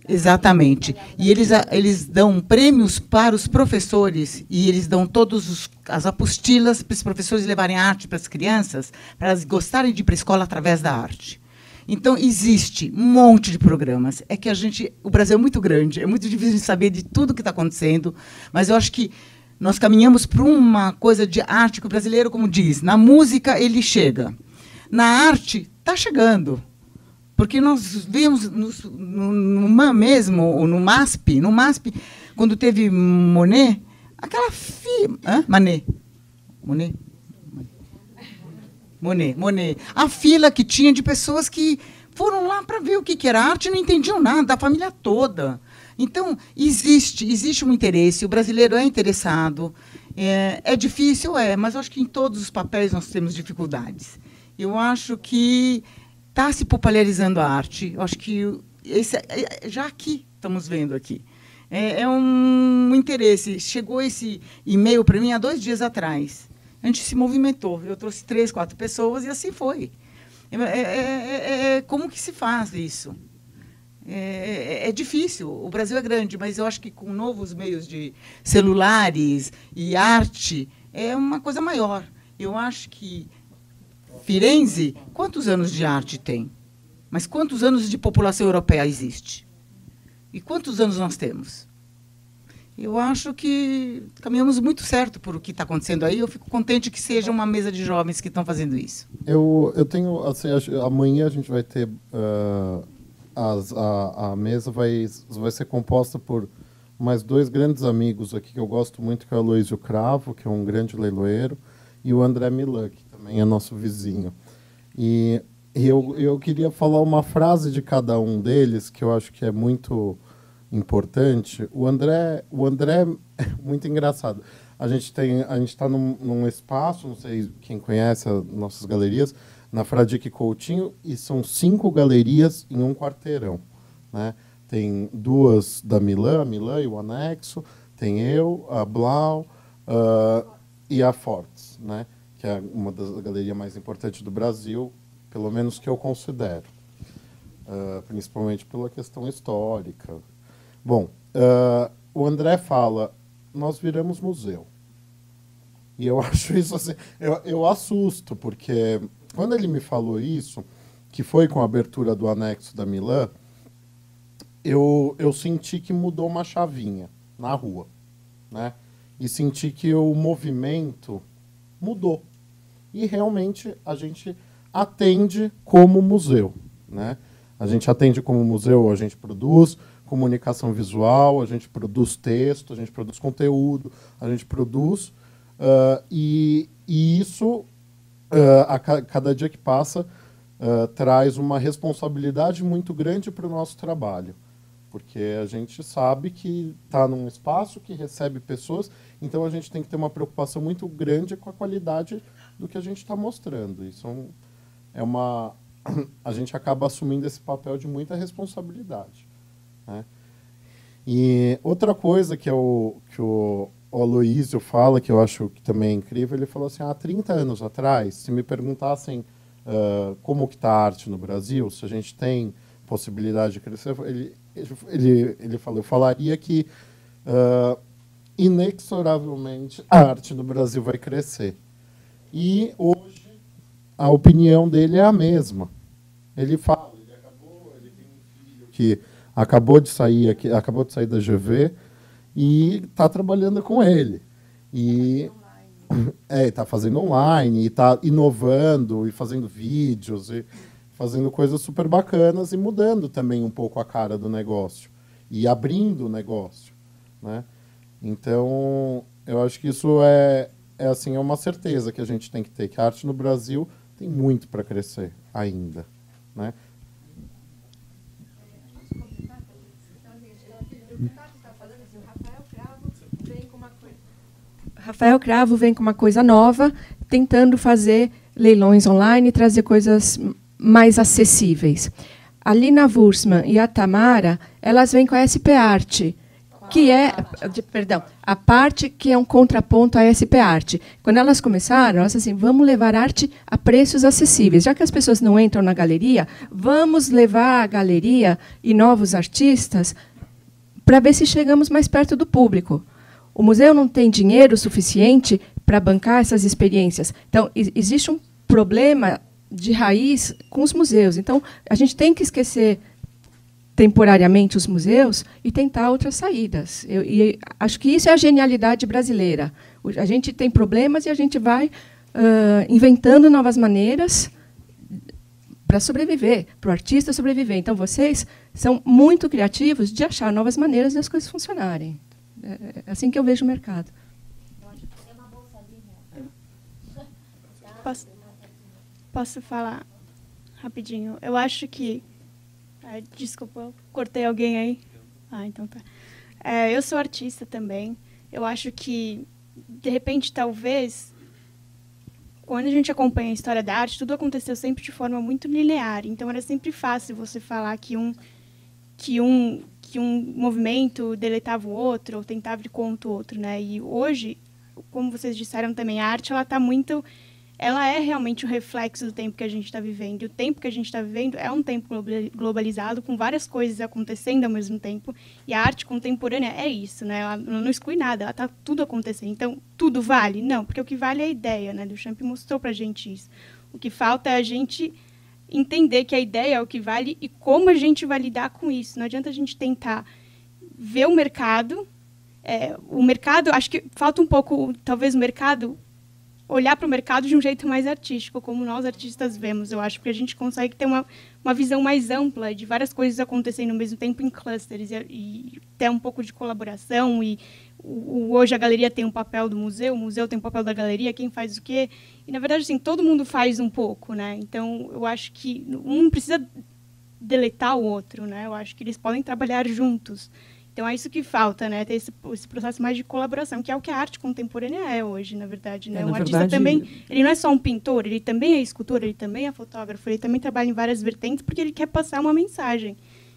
J: Exatamente. E eles dão prêmios para os professores, e eles dão todas as apostilas para os professores levarem arte para as crianças, para elas gostarem de ir para a escola através da arte. Então, existe um monte de programas. É que o Brasil é muito grande, é muito difícil de saber de tudo que está acontecendo, mas eu acho que nós caminhamos para uma coisa de arte que o brasileiro, como diz, na música ele chega. Na arte, está chegando. Porque nós vimos no MASP, quando teve Monet, aquela Monet. A fila que tinha de pessoas que foram lá para ver o que era arte e não entendiam nada, a família toda. Então, existe um interesse, o brasileiro é interessado. É difícil, mas eu acho que em todos os papéis nós temos dificuldades. Eu acho que está se popularizando a arte. Eu acho que já aqui, estamos vendo aqui. É um interesse. Chegou esse e-mail para mim há 2 dias atrás. A gente se movimentou. Eu trouxe 3, 4 pessoas e assim foi. Como que se faz isso? É difícil. O Brasil é grande, mas eu acho que com novos meios de celulares e arte é uma coisa maior. Eu acho que Firenze, quantos anos de arte tem? Mas quantos anos de população europeia existe? E quantos anos nós temos? Eu acho que caminhamos muito certo por o que está acontecendo aí. Eu fico contente que seja uma mesa de jovens que estão fazendo isso.
A: Eu tenho, assim, amanhã a gente vai ter... a mesa vai ser composta por mais 2 grandes amigos aqui que eu gosto muito, que é o Aloysio Cravo, que é um grande leiloeiro, e o André Milan, que também é nosso vizinho. E eu queria falar uma frase de cada um deles, que eu acho que é muito importante. O André é muito engraçado. A gente está num espaço, não sei quem conhece as nossas galerias, na Fradique Coutinho, e são 5 galerias em um quarteirão, né? Tem 2 da Milan, a Milan e o Anexo, tem eu, a Blau e a Fortes, né? Que é uma das galerias mais importantes do Brasil, pelo menos que eu considero, principalmente pela questão histórica. Bom, o André fala, nós viramos museu. E eu acho isso assim, eu assusto, porque quando ele me falou isso, que foi com a abertura do Anexo da Milan, eu senti que mudou uma chavinha na rua, né? E senti que o movimento mudou. E realmente a gente atende como museu, né? A gente atende como museu, a gente produz comunicação visual, a gente produz texto, a gente produz conteúdo, a gente produz... e isso... a cada dia que passa, traz uma responsabilidade muito grande para o nosso trabalho. porque a gente sabe que está num espaço que recebe pessoas, então a gente tem que ter uma preocupação muito grande com a qualidade do que a gente está mostrando. Isso a gente acaba assumindo esse papel de muita responsabilidade, né? E outra coisa que o Aloysio fala, que eu acho que também é incrível, ele falou assim, há 30 anos atrás, se me perguntassem como que está a arte no Brasil, se a gente tem possibilidade de crescer, ele falou, eu falaria que inexoravelmente a arte no Brasil vai crescer. E hoje a opinião dele é a mesma. Ele fala, ele tem um filho que acabou de sair da GV e está trabalhando com ele. E está fazendo online, e está inovando, e fazendo vídeos, e fazendo coisas super bacanas, e mudando também um pouco a cara do negócio, e abrindo o negócio, né? Então, eu acho que isso é uma certeza que a gente tem que ter, que a arte no Brasil tem muito para crescer ainda, né?
K: Rafael Cravo vem com uma coisa nova, tentando fazer leilões online e trazer coisas mais acessíveis. A Lina Wursman e a Tamara, elas vêm com a SP Art, que é, a parte que é um contraponto à SP Art. Quando elas começaram, elas assim, vamos levar arte a preços acessíveis. Já que as pessoas não entram na galeria, vamos levar a galeria e novos artistas para ver se chegamos mais perto do público. O museu não tem dinheiro suficiente para bancar essas experiências. Então, existe um problema de raiz com os museus. Então, a gente tem que esquecer temporariamente os museus e tentar outras saídas. E acho que isso é a genialidade brasileira. A gente tem problemas e a gente vai inventando novas maneiras para sobreviver, para o artista sobreviver. Então, vocês são muito criativos de achar novas maneiras de as coisas funcionarem. É assim que eu vejo o mercado.
L: Posso falar rapidinho? Eu acho que... desculpa, eu cortei alguém aí. Então tá. Eu sou artista também. Eu acho que, de repente, talvez, quando a gente acompanha a história da arte, tudo aconteceu sempre de forma muito linear. Então, era sempre fácil você falar que um movimento deletava o outro, ou tentava ir contra o outro, né? E hoje, como vocês disseram também, a arte ela é realmente o reflexo do tempo que a gente está vivendo. E o tempo que a gente está vivendo é um tempo globalizado, com várias coisas acontecendo ao mesmo tempo. E a arte contemporânea é isso, né? Ela não exclui nada, ela está tudo acontecendo. Então, tudo vale? Não, porque o que vale é a ideia, né? Duchamp mostrou para a gente isso. O que falta é a gente entender que a ideia é o que vale e como a gente vai lidar com isso. Não adianta a gente tentar ver o mercado. Acho que falta um pouco, talvez, o mercado, olhar para o mercado de um jeito mais artístico, como nós artistas vemos. Eu acho que a gente consegue ter uma visão mais ampla de várias coisas acontecendo ao mesmo tempo em clusters e ter um pouco de colaboração. E hoje a galeria tem um papel do museu, o museu tem um papel da galeria, quem faz o quê. E, na verdade, assim, todo mundo faz um pouco, né? Então, eu acho que um não precisa deletar o outro, né? Eu acho que eles podem trabalhar juntos. Então, é isso que falta, né? Ter esse processo mais de colaboração, que é o que a arte contemporânea é hoje, na verdade, né? Um artista também, ele não é só um pintor, ele também é escultor, ele também é fotógrafo, ele também trabalha em várias vertentes, porque ele quer passar uma mensagem.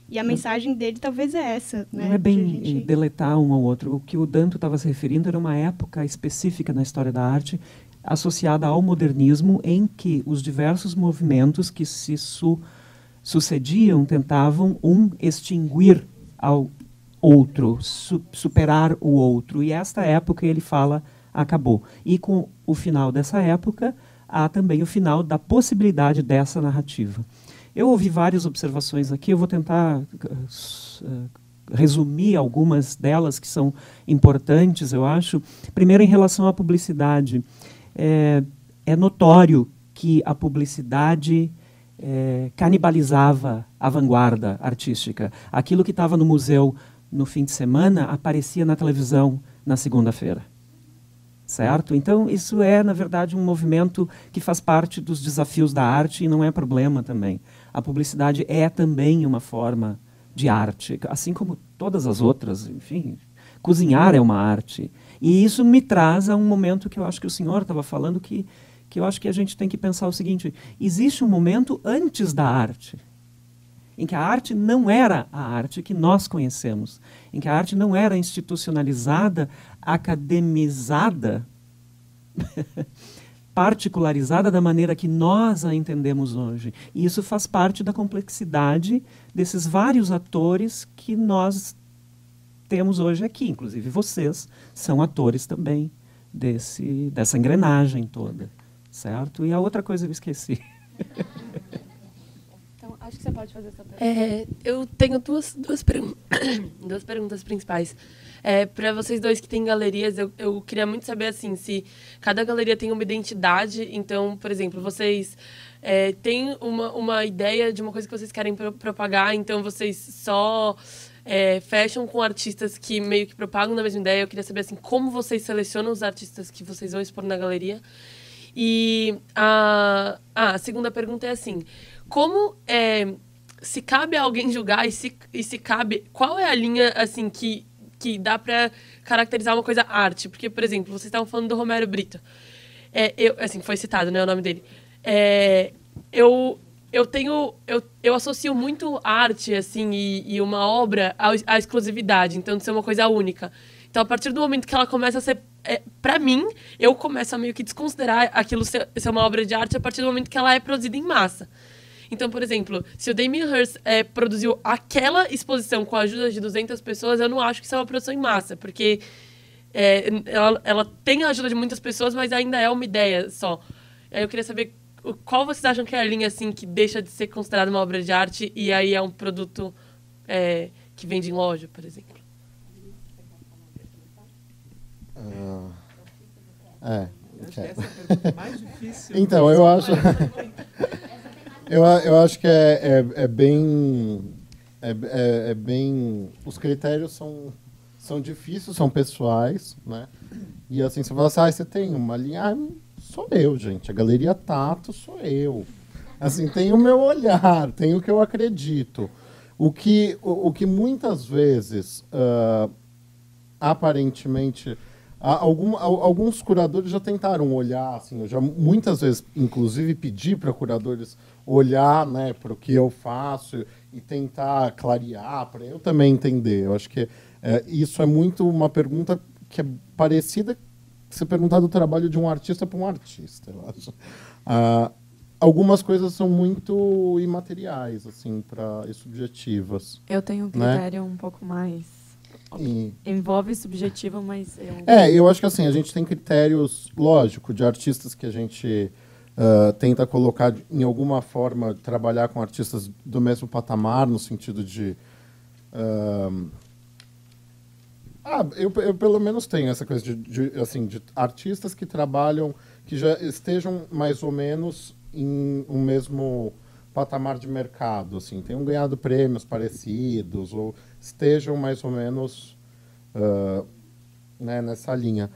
L: E a mensagem dele talvez é essa, né?
B: Não é bem deletar um ao outro. O que o Danto estava se referindo era uma época específica na história da arte, associada ao modernismo, em que os diversos movimentos que se sucediam tentavam extinguir ao outro, superar o outro. E esta época, ele fala, acabou. E com o final dessa época, há também o final da possibilidade dessa narrativa. Eu ouvi várias observações aqui, eu vou tentar resumir algumas delas que são importantes, eu acho. Primeiro, em relação à publicidade. É notório que a publicidade canibalizava a vanguarda artística. Aquilo que estava no museu no fim de semana aparecia na televisão na segunda-feira. Certo? Então, isso é, na verdade, um movimento que faz parte dos desafios da arte e não é problema também. A publicidade é também uma forma de arte, assim como todas as outras, enfim, cozinhar é uma arte. E isso me traz a um momento que eu acho que o senhor estava falando, que eu acho que a gente tem que pensar o seguinte: existe um momento antes da arte, em que a arte não era a arte que nós conhecemos, em que a arte não era institucionalizada, academizada, particularizada da maneira que nós a entendemos hoje. E isso faz parte da complexidade desses vários atores que nós temos hoje aqui. Inclusive vocês são atores também dessa engrenagem toda, certo? E a outra coisa eu esqueci.
M: Então, acho que você pode fazer essa pergunta. Eu tenho duas perguntas principais. Para vocês dois que têm galerias, eu queria muito saber assim, se cada galeria tem uma identidade. Então, por exemplo, vocês têm uma ideia de uma coisa que vocês querem propagar, então vocês só fecham com artistas que meio que propagam na mesma ideia. Eu queria saber assim, como vocês selecionam os artistas que vocês vão expor na galeria. E a segunda pergunta é assim: como se cabe a alguém julgar e se cabe, qual é a linha assim que dá para caracterizar uma coisa arte? Porque, por exemplo, vocês estavam falando do Romero Brito. Assim, foi citado, né, o nome dele. Eu associo muito arte, assim, e uma obra à exclusividade, então de ser uma coisa única. Então, a partir do momento que ela começa a ser... para mim, eu começo a meio que desconsiderar aquilo ser uma obra de arte a partir do momento que ela é produzida em massa. Então, por exemplo, se o Damien Hirst produziu aquela exposição com a ajuda de 200 pessoas, eu não acho que isso é uma produção em massa, porque ela tem a ajuda de muitas pessoas, mas ainda é uma ideia só. Eu queria saber qual vocês acham que é a linha assim, que deixa de ser considerada uma obra de arte e aí é um produto que vende em loja, por exemplo.
B: Acho que essa é a pergunta mais difícil.
A: Então, eu acho... eu acho que é bem... Os critérios são difíceis, são pessoais, né? E assim, você fala assim, você tem uma linha... sou eu, gente. A Galeria Tato sou eu. Assim, tem o meu olhar, tem o que eu acredito. O que muitas vezes, aparentemente... Alguns curadores já tentaram olhar, assim, eu já muitas vezes, inclusive, pedi para curadores olhar, né, para o que eu faço e tentar clarear, para eu também entender. Eu acho que isso é muito uma pergunta que é parecida se perguntar do trabalho de um artista para um artista, eu acho. Algumas coisas são muito imateriais, assim, e subjetivas.
C: Eu tenho um critério, né, um pouco mais... Envolve subjetivo, mas...
A: Eu acho que assim, a gente tem critérios, lógico, de artistas que a gente tenta colocar, em alguma forma, trabalhar com artistas do mesmo patamar, no sentido de... eu pelo menos tenho essa coisa de artistas que trabalham, que já estejam mais ou menos em um mesmo patamar de mercado, assim, tenham ganhado prêmios parecidos, ou estejam mais ou menos né, nessa linha.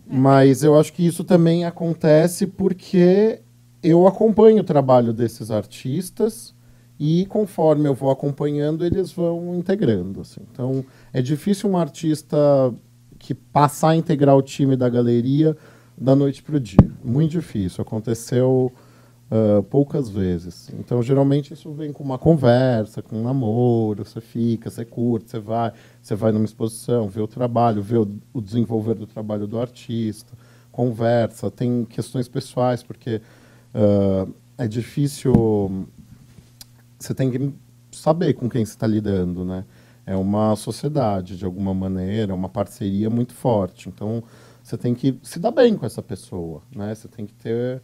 A: Mas eu acho que isso também acontece porque eu acompanho o trabalho desses artistas e, conforme eu vou acompanhando, eles vão integrando. Assim. Então, é difícil um artista que passar a integrar o time da galeria da noite para o dia. Muito difícil. Aconteceu poucas vezes. Então, geralmente, isso vem com uma conversa, com um namoro, você fica, você curte, você vai numa exposição, vê o trabalho, vê o desenvolver do trabalho do artista, conversa, tem questões pessoais, porque é difícil... Você tem que saber com quem você está lidando, né? É uma sociedade, de alguma maneira, uma parceria muito forte. Então, você tem que se dar bem com essa pessoa, né? Você tem que ter...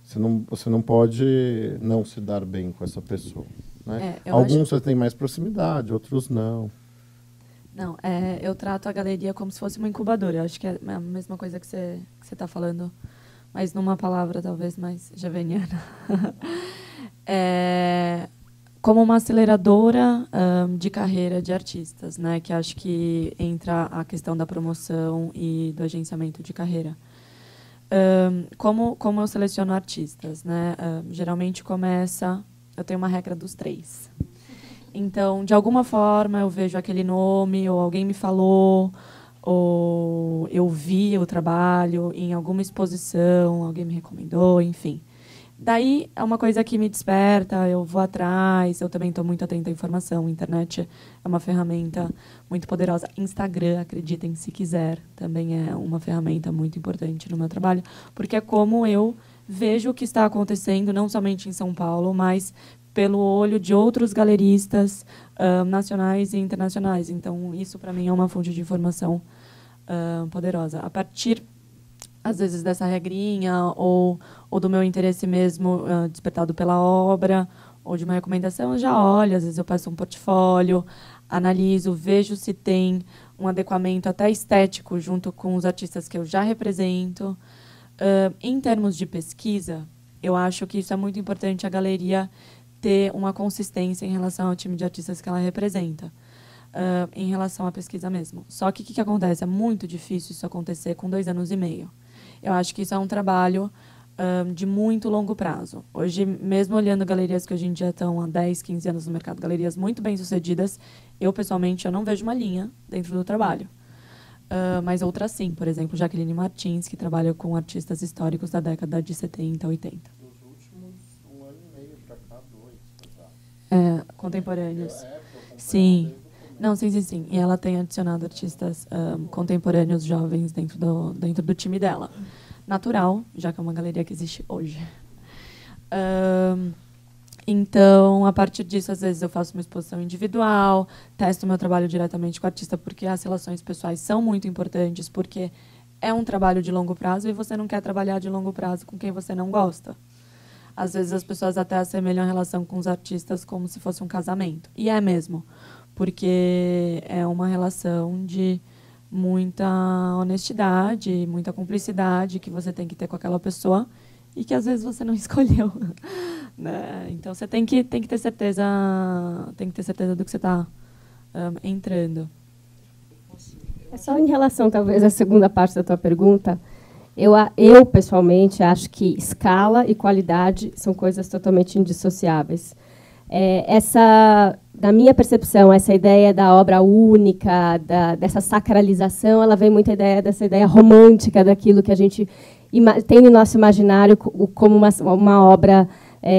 A: Você não pode não se dar bem com essa pessoa. Né? Alguns você tem mais proximidade, outros não.
C: Não, eu trato a galeria como se fosse uma incubadora. Eu acho que é a mesma coisa que você está falando, mas numa palavra talvez mais javeniana. Como uma aceleradora de carreira de artistas, né? Que acho que entra a questão da promoção e do agenciamento de carreira. Como eu seleciono artistas, né? Geralmente eu tenho uma regra dos 3. Então, de alguma forma, eu vejo aquele nome, ou alguém me falou, ou eu vi o trabalho em alguma exposição, alguém me recomendou, enfim. Daí é uma coisa que me desperta, eu vou atrás, eu também estou muito atenta à informação. A internet é uma ferramenta muito poderosa. Instagram, acreditem se quiser, também é uma ferramenta muito importante no meu trabalho, porque é como eu vejo o que está acontecendo, não somente em São Paulo, mas pelo olho de outros galeristas nacionais e internacionais. Então, isso, para mim, é uma fonte de informação poderosa. A partir, às vezes, dessa regrinha ou do meu interesse mesmo despertado pela obra ou de uma recomendação, eu já olho, às vezes eu peço um portfólio, analiso, vejo se tem um adequamento até estético junto com os artistas que eu já represento. Em termos de pesquisa, eu acho que isso é muito importante, a galeria ter uma consistência em relação ao time de artistas que ela representa, em relação à pesquisa mesmo. Só que o que acontece? É muito difícil isso acontecer com 2 anos e meio. Eu acho que isso é um trabalho de muito longo prazo. Hoje, mesmo olhando galerias que hoje em dia estão há 10, 15 anos no mercado, galerias muito bem-sucedidas, eu, pessoalmente, eu não vejo uma linha dentro do trabalho. Mas outras sim, por exemplo, Jaqueline Martins, que trabalha com artistas históricos da década de 70, 80.
A: Nos últimos 1 ano e meio para cá, 2.
C: Contemporâneos. Sim. Não, sim. E ela tem adicionado artistas contemporâneos jovens dentro do time dela. Natural, já que é uma galeria que existe hoje. Então, a partir disso, às vezes eu faço uma exposição individual, testo meu trabalho diretamente com o artista, porque as relações pessoais são muito importantes, porque é um trabalho de longo prazo e você não quer trabalhar de longo prazo com quem você não gosta. Às vezes as pessoas até assemelham a relação com os artistas como se fosse um casamento. E é mesmo, porque é uma relação de muita honestidade, muita cumplicidade que você tem que ter com aquela pessoa e que às vezes você não escolheu, né? Então você tem que ter certeza, do que você está entrando.
D: É só em relação, talvez, à segunda parte da tua pergunta. Eu pessoalmente acho que escala e qualidade são coisas totalmente indissociáveis. Da minha percepção, essa ideia da obra única, dessa sacralização, ela vem muito dessa ideia romântica daquilo que a gente tem no nosso imaginário como uma obra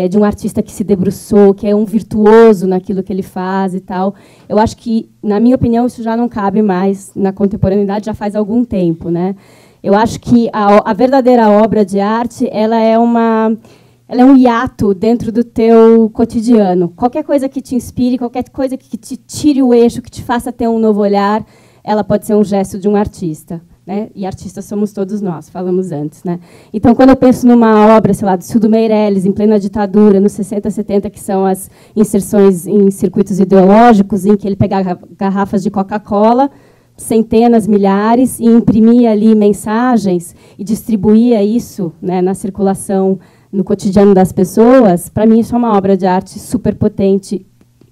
D: de um artista que se debruçou, que é um virtuoso naquilo que ele faz e tal. Eu acho que, na minha opinião, isso já não cabe mais na contemporaneidade, já faz algum tempo, né? Eu acho que a verdadeira obra de arte, ela é um hiato dentro do teu cotidiano. Qualquer coisa que te inspire, qualquer coisa que te tire o eixo, que te faça ter um novo olhar, ela pode ser um gesto de um artista, né? E artistas somos todos nós, falamos antes, né? Então, quando eu penso numa obra, sei lá, do Cildo Meirelles, em plena ditadura, nos 60, 70, que são as inserções em circuitos ideológicos, em que ele pegava garrafas de Coca-Cola, centenas, milhares, e imprimia ali mensagens e distribuía isso, né, na circulação, no cotidiano das pessoas, para mim isso é uma obra de arte super potente,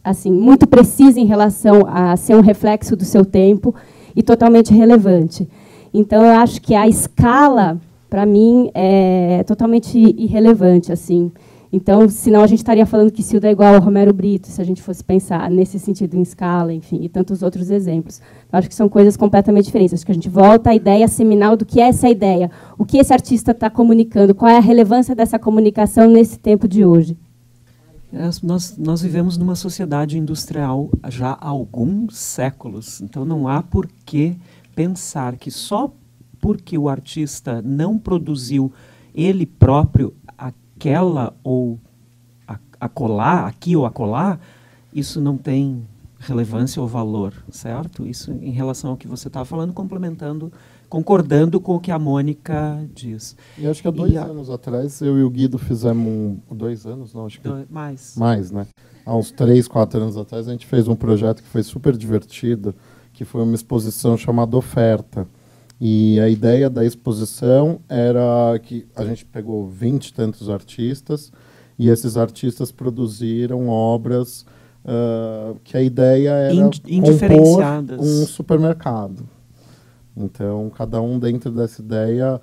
D: assim, muito precisa em relação a ser um reflexo do seu tempo e totalmente relevante. Então, eu acho que a escala, para mim, é totalmente irrelevante, assim. Então, senão a gente estaria falando que Cildo é igual ao Romero Brito, se a gente fosse pensar nesse sentido em escala, enfim, e tantos outros exemplos. Eu acho que são coisas completamente diferentes. Acho que a gente volta à ideia seminal do que é essa ideia, o que esse artista está comunicando, qual é a relevância dessa comunicação nesse tempo de hoje.
B: Nós vivemos numa sociedade industrial já há alguns séculos, então não há por que pensar que só porque o artista não produziu ele próprio aquela ou acolá, aqui ou acolá, isso não tem relevância ou valor, certo? Isso em relação ao que você estava falando, concordando com o que a Mônica diz.
A: E acho que há 2 anos atrás, eu e o Guido fizemos 2 anos, não, acho que mais, né? Há uns 3, 4 anos atrás, a gente fez um projeto que foi super divertido, que foi uma exposição chamada Oferta. E a ideia da exposição era que a gente pegou 20 e tantos artistas, e esses artistas produziram obras que a ideia era compor um supermercado. Então, cada um dentro dessa ideia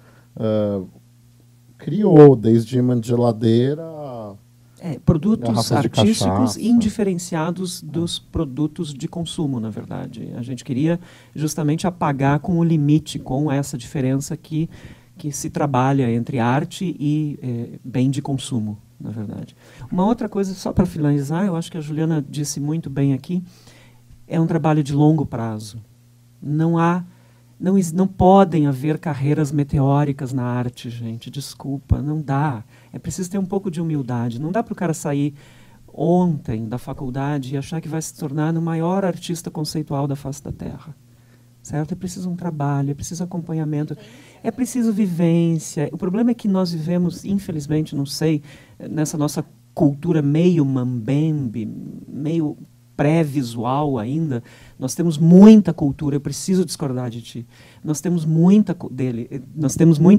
A: criou, desde imã de geladeira
B: Produtos artísticos
A: cachaça,
B: indiferenciados dos produtos de consumo, na verdade. A gente queria justamente apagar com o limite, com essa diferença que se trabalha entre arte e bem de consumo, na verdade. Uma outra coisa, só para finalizar, eu acho que a Juliana disse muito bem aqui, é um trabalho de longo prazo. Não podem haver carreiras meteóricas na arte, gente, desculpa, não dá. É preciso ter um pouco de humildade. Não dá para o cara sair ontem da faculdade e achar que vai se tornar o maior artista conceitual da face da Terra. Certo? É preciso um trabalho, é preciso acompanhamento, é preciso vivência. O problema é que nós vivemos, infelizmente, não sei, nessa nossa cultura meio mambembe, meio pré-visual ainda, nós temos muita cultura, eu preciso discordar de ti, nós temos muita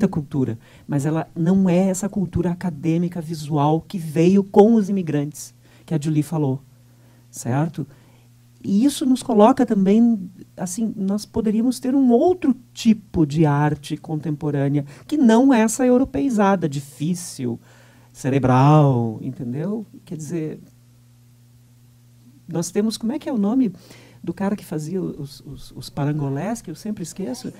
B: cultura, mas ela não é essa cultura acadêmica visual que veio com os imigrantes, que a Julie falou, certo? E isso nos coloca também, assim, nós poderíamos ter um outro tipo de arte contemporânea, que não essa europeizada, difícil, cerebral, entendeu? Quer dizer, nós temos, como é que é o nome do cara que fazia os parangolés, que eu sempre esqueço?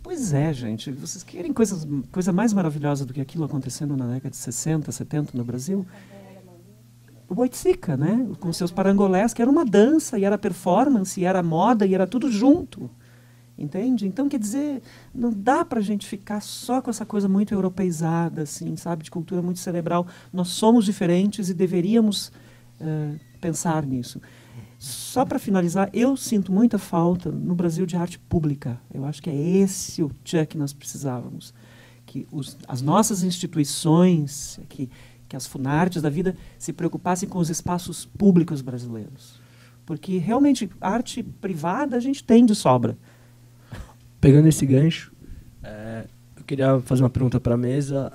B: Pois é, gente, vocês querem coisa mais maravilhosa do que aquilo acontecendo na década de 60, 70 no Brasil? O Oiticica, né? Com seus parangolés, que era uma dança, e era performance, e era moda, e era tudo junto. Entende? Então, quer dizer, não dá para a gente ficar só com essa coisa muito europeizada, assim, sabe, de cultura muito cerebral. Nós somos diferentes e deveríamos pensar nisso. Só para finalizar, eu sinto muita falta no Brasil de arte pública. Eu acho que é esse o tchan que nós precisávamos. Que as nossas instituições, que as Funartes da vida se preocupassem com os espaços públicos brasileiros. Porque, realmente, arte privada a gente tem de sobra.
N: Pegando esse gancho, eu queria fazer uma pergunta para a mesa.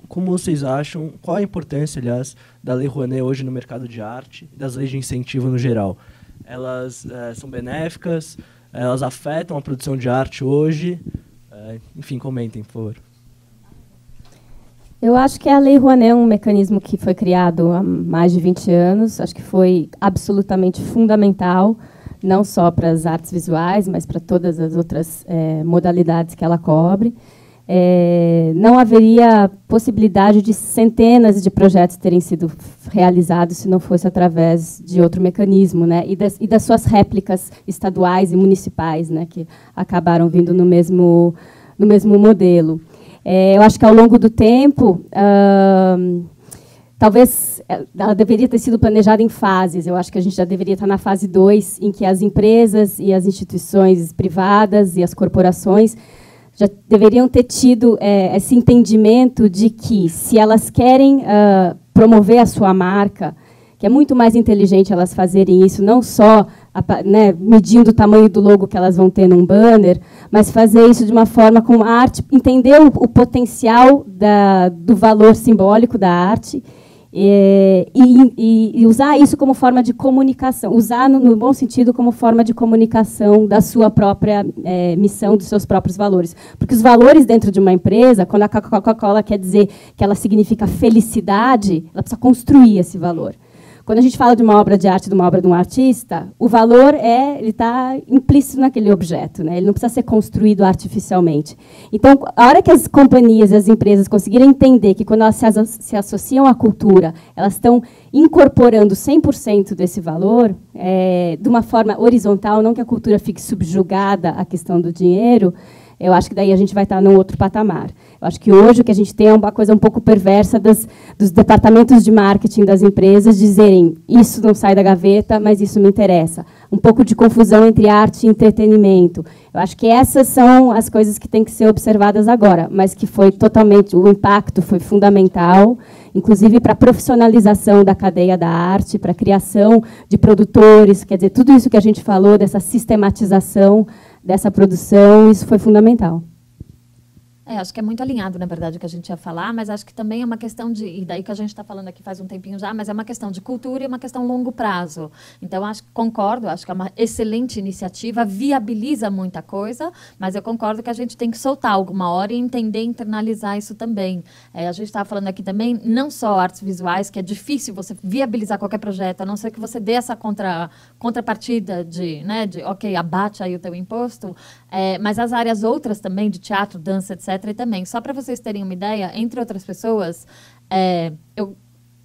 N: Como vocês acham, qual a importância, aliás, da Lei Rouanet hoje no mercado de arte e das leis de incentivo no geral? Elas são benéficas? Elas afetam a produção de arte hoje? Enfim, comentem, por favor.
D: Eu acho que a Lei Rouanet é um mecanismo que foi criado há mais de 20 anos. Acho que foi absolutamente fundamental, não só para as artes visuais, mas para todas as outras modalidades que ela cobre. Não haveria possibilidade de centenas de projetos terem sido realizados se não fosse através de outro mecanismo, né? E das suas réplicas estaduais e municipais, né? Que acabaram vindo no mesmo modelo. Eu acho que, ao longo do tempo, talvez ela deveria ter sido planejada em fases. Eu acho que a gente já deveria estar na fase 2, em que as empresas e as instituições privadas e as corporações já deveriam ter tido esse entendimento de que, se elas querem promover a sua marca, que é muito mais inteligente elas fazerem isso, não só medindo o tamanho do logo que elas vão ter num banner, mas fazer isso de uma forma com a arte, entender o potencial do valor simbólico da arte e usar isso como forma de comunicação, usar no bom sentido como forma de comunicação da sua própria missão, dos seus próprios valores. Porque os valores dentro de uma empresa, quando a Coca-Cola quer dizer que ela significa felicidade, ela precisa construir esse valor. Quando a gente fala de uma obra de arte, de uma obra de um artista, o valor ele está implícito naquele objeto, né? Ele não precisa ser construído artificialmente. Então, a hora que as companhias e as empresas conseguirem entender que, quando elas se associam à cultura, elas estão incorporando 100% desse valor, de uma forma horizontal, não que a cultura fique subjugada à questão do dinheiro, eu acho que daí a gente vai estar num outro patamar. Eu acho que hoje o que a gente tem é uma coisa um pouco perversa dos departamentos de marketing das empresas dizerem: isso não sai da gaveta, mas isso me interessa. Um pouco de confusão entre arte e entretenimento. Eu acho que essas são as coisas que têm que ser observadas agora, mas que foi totalmente, o impacto foi fundamental, inclusive para a profissionalização da cadeia da arte, para a criação de produtores, quer dizer, tudo isso que a gente falou, dessa sistematização dessa produção, isso foi fundamental.
E: Acho que é muito alinhado, na verdade, o que a gente ia falar, mas acho que também é uma questão de, e daí que a gente está falando aqui faz um tempinho já, mas é uma questão de cultura e uma questão longo prazo. Então, concordo, acho que é uma excelente iniciativa, viabiliza muita coisa, mas eu concordo que a gente tem que soltar alguma hora e entender, internalizar isso também. A gente estava falando aqui também, não só artes visuais, que é difícil você viabilizar qualquer projeto, a não ser que você dê essa contrapartida de, ok, abate aí o teu imposto, mas as áreas outras também, de teatro, dança, etc., e também, só para vocês terem uma ideia, entre outras pessoas, eu,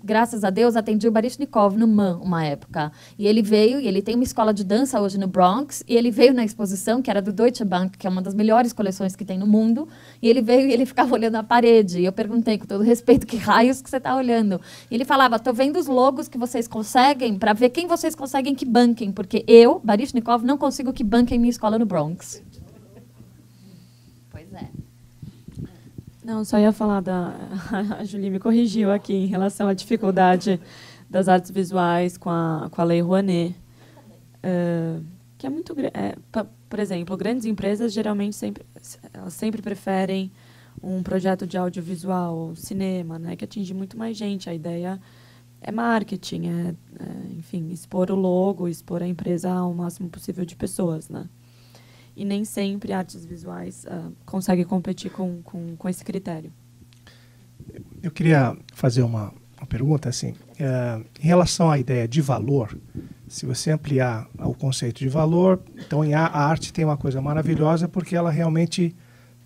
E: graças a Deus, atendi o Baryshnikov no MAN uma época. E ele veio, e ele tem uma escola de dança hoje no Bronx, e ele veio na exposição, que era do Deutsche Bank, que é uma das melhores coleções que tem no mundo, e ele veio e ele ficava olhando a parede. E eu perguntei, com todo respeito, que raios que você está olhando? E ele falava, estou vendo os logos que vocês conseguem, para ver quem vocês conseguem que banquem, porque eu, Baryshnikov, não consigo que banquem minha escola no Bronx. Pois é.
C: Não, só ia falar a Julie me corrigiu aqui em relação à dificuldade das artes visuais com a Lei Rouanet, que é muito... por exemplo, grandes empresas geralmente sempre preferem um projeto de audiovisual, cinema, né, que atinge muito mais gente. A ideia é marketing, enfim, expor o logo, expor a empresa ao máximo possível de pessoas, né? E nem sempre artes visuais conseguem competir com esse critério.
O: Eu queria fazer uma pergunta, assim, em relação à ideia de valor, se você ampliar o conceito de valor, então a arte tem uma coisa maravilhosa porque ela realmente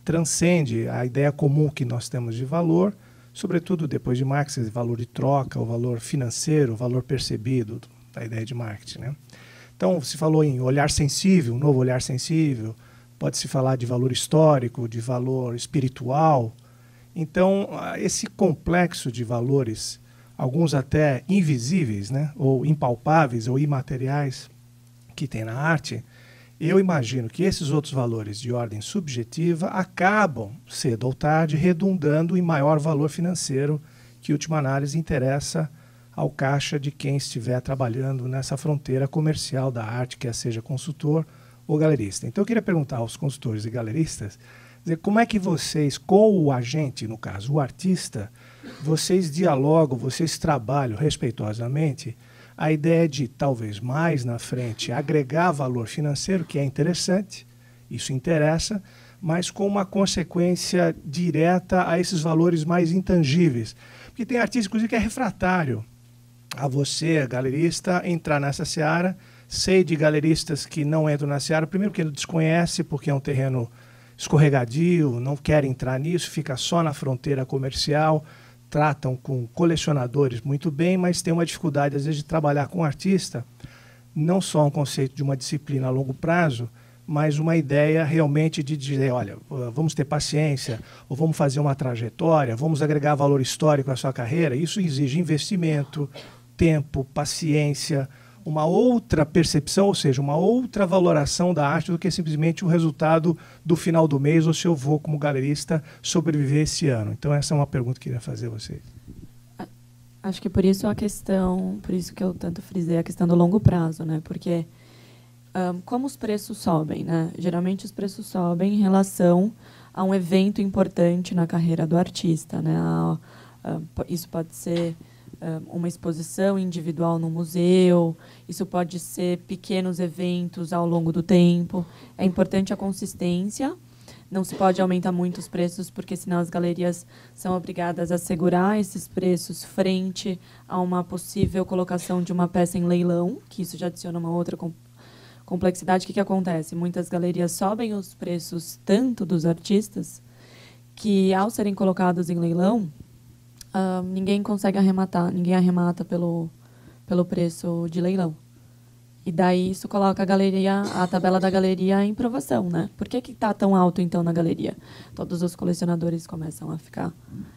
O: transcende a ideia comum que nós temos de valor, sobretudo depois de Marx, o valor de troca, o valor financeiro, o valor percebido da ideia de marketing, né? Então, se falou em olhar sensível, um novo olhar sensível, pode-se falar de valor histórico, de valor espiritual. Então, esse complexo de valores, alguns até invisíveis, né, ou impalpáveis ou imateriais que tem na arte, eu imagino que esses outros valores de ordem subjetiva acabam, cedo ou tarde, redundando em maior valor financeiro, que, em última análise, interessa ao caixa de quem estiver trabalhando nessa fronteira comercial da arte, quer seja consultor ou galerista. Então, eu queria perguntar aos consultores e galeristas, como é que vocês, com o agente, no caso, o artista, vocês dialogam, vocês trabalham respeitosamente a ideia de, talvez mais na frente, agregar valor financeiro, que é interessante, isso interessa, mas com uma consequência direta a esses valores mais intangíveis. Porque tem artista, inclusive, que é refratário a você, galerista, entrar nessa seara. Sei de galeristas que não entram na seara, primeiro porque ele desconhece, porque é um terreno escorregadio, não quer entrar nisso, fica só na fronteira comercial, tratam com colecionadores muito bem, mas tem uma dificuldade, às vezes, de trabalhar com o artista, não só um conceito de uma disciplina a longo prazo, mas uma ideia realmente de dizer, olha, vamos ter paciência, ou vamos fazer uma trajetória, vamos agregar valor histórico à sua carreira. Isso exige investimento, tempo, paciência, uma outra percepção, ou seja, uma outra valoração da arte do que simplesmente o resultado do final do mês, ou se eu vou, como galerista, sobreviver esse ano. Então, essa é uma pergunta que eu queria fazer a vocês.
C: Acho que por isso por isso que eu tanto frisei a questão do longo prazo, né? Porque como os preços sobem, né? Geralmente os preços sobem em relação a um evento importante na carreira do artista, né? Isso pode ser uma exposição individual no museu, isso pode ser pequenos eventos ao longo do tempo. É importante a consistência, não se pode aumentar muito os preços, porque senão as galerias são obrigadas a segurar esses preços frente a uma possível colocação de uma peça em leilão, que isso já adiciona uma outra complexidade. O que acontece? Muitas galerias sobem os preços tanto dos artistas que, ao serem colocados em leilão, ninguém consegue arrematar, ninguém arremata pelo preço de leilão. E daí isso coloca a tabela da galeria em provação, né? Por que está tão alto, então, na galeria? Todos os colecionadores começam a ficar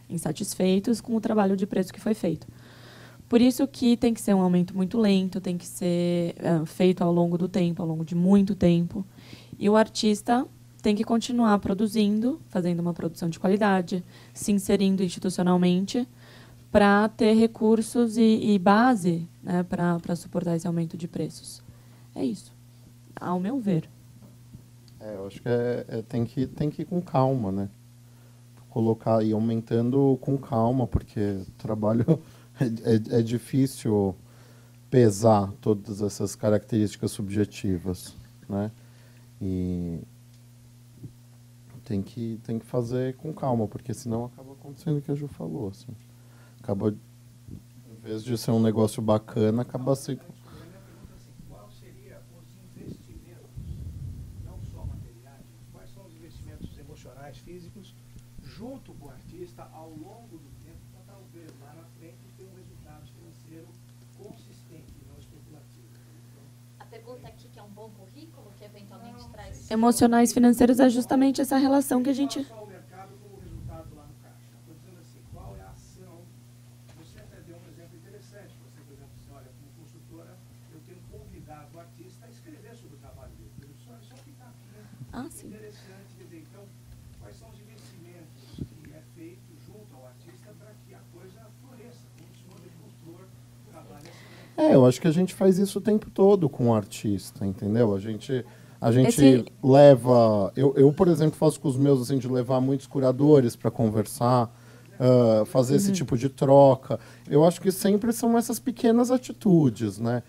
C: insatisfeitos com o trabalho de preço que foi feito. Por isso que tem que ser um aumento muito lento, tem que ser feito ao longo do tempo, ao longo de muito tempo. E o artista tem que continuar produzindo, fazendo uma produção de qualidade, se inserindo institucionalmente para ter recursos e base, né, para suportar esse aumento de preços. É isso, ao meu ver.
A: Eu acho que tem que ir com calma, né? colocar e aumentando com calma, porque trabalho é difícil pesar todas essas características subjetivas, né? E tem que fazer com calma, porque senão acaba acontecendo o que a Ju falou, assim. Acaba, em vez de ser um negócio bacana, acaba sendo...
O: Qual seria os investimentos, não só materiais, quais são os investimentos emocionais, físicos, junto com o artista ao longo do tempo, para talvez lá na frente ter um resultado financeiro consistente, não especulativo?
E: A pergunta aqui, que é um bom currículo, que eventualmente traz...
C: Emocionais financeiros é justamente essa relação que a gente... Ah, sim.
O: Interessante, quer dizer, então, quais são os investimentos que é feito junto ao artista para que a coisa floresça, como o senhor demonstrou, trabalha assim.
A: Eu acho que a gente faz isso o tempo todo com o artista, entendeu? A gente leva... Eu, por exemplo, faço com os meus, assim, de levar muitos curadores para conversar, fazer esse tipo de troca. Eu acho que sempre são essas pequenas atitudes, né?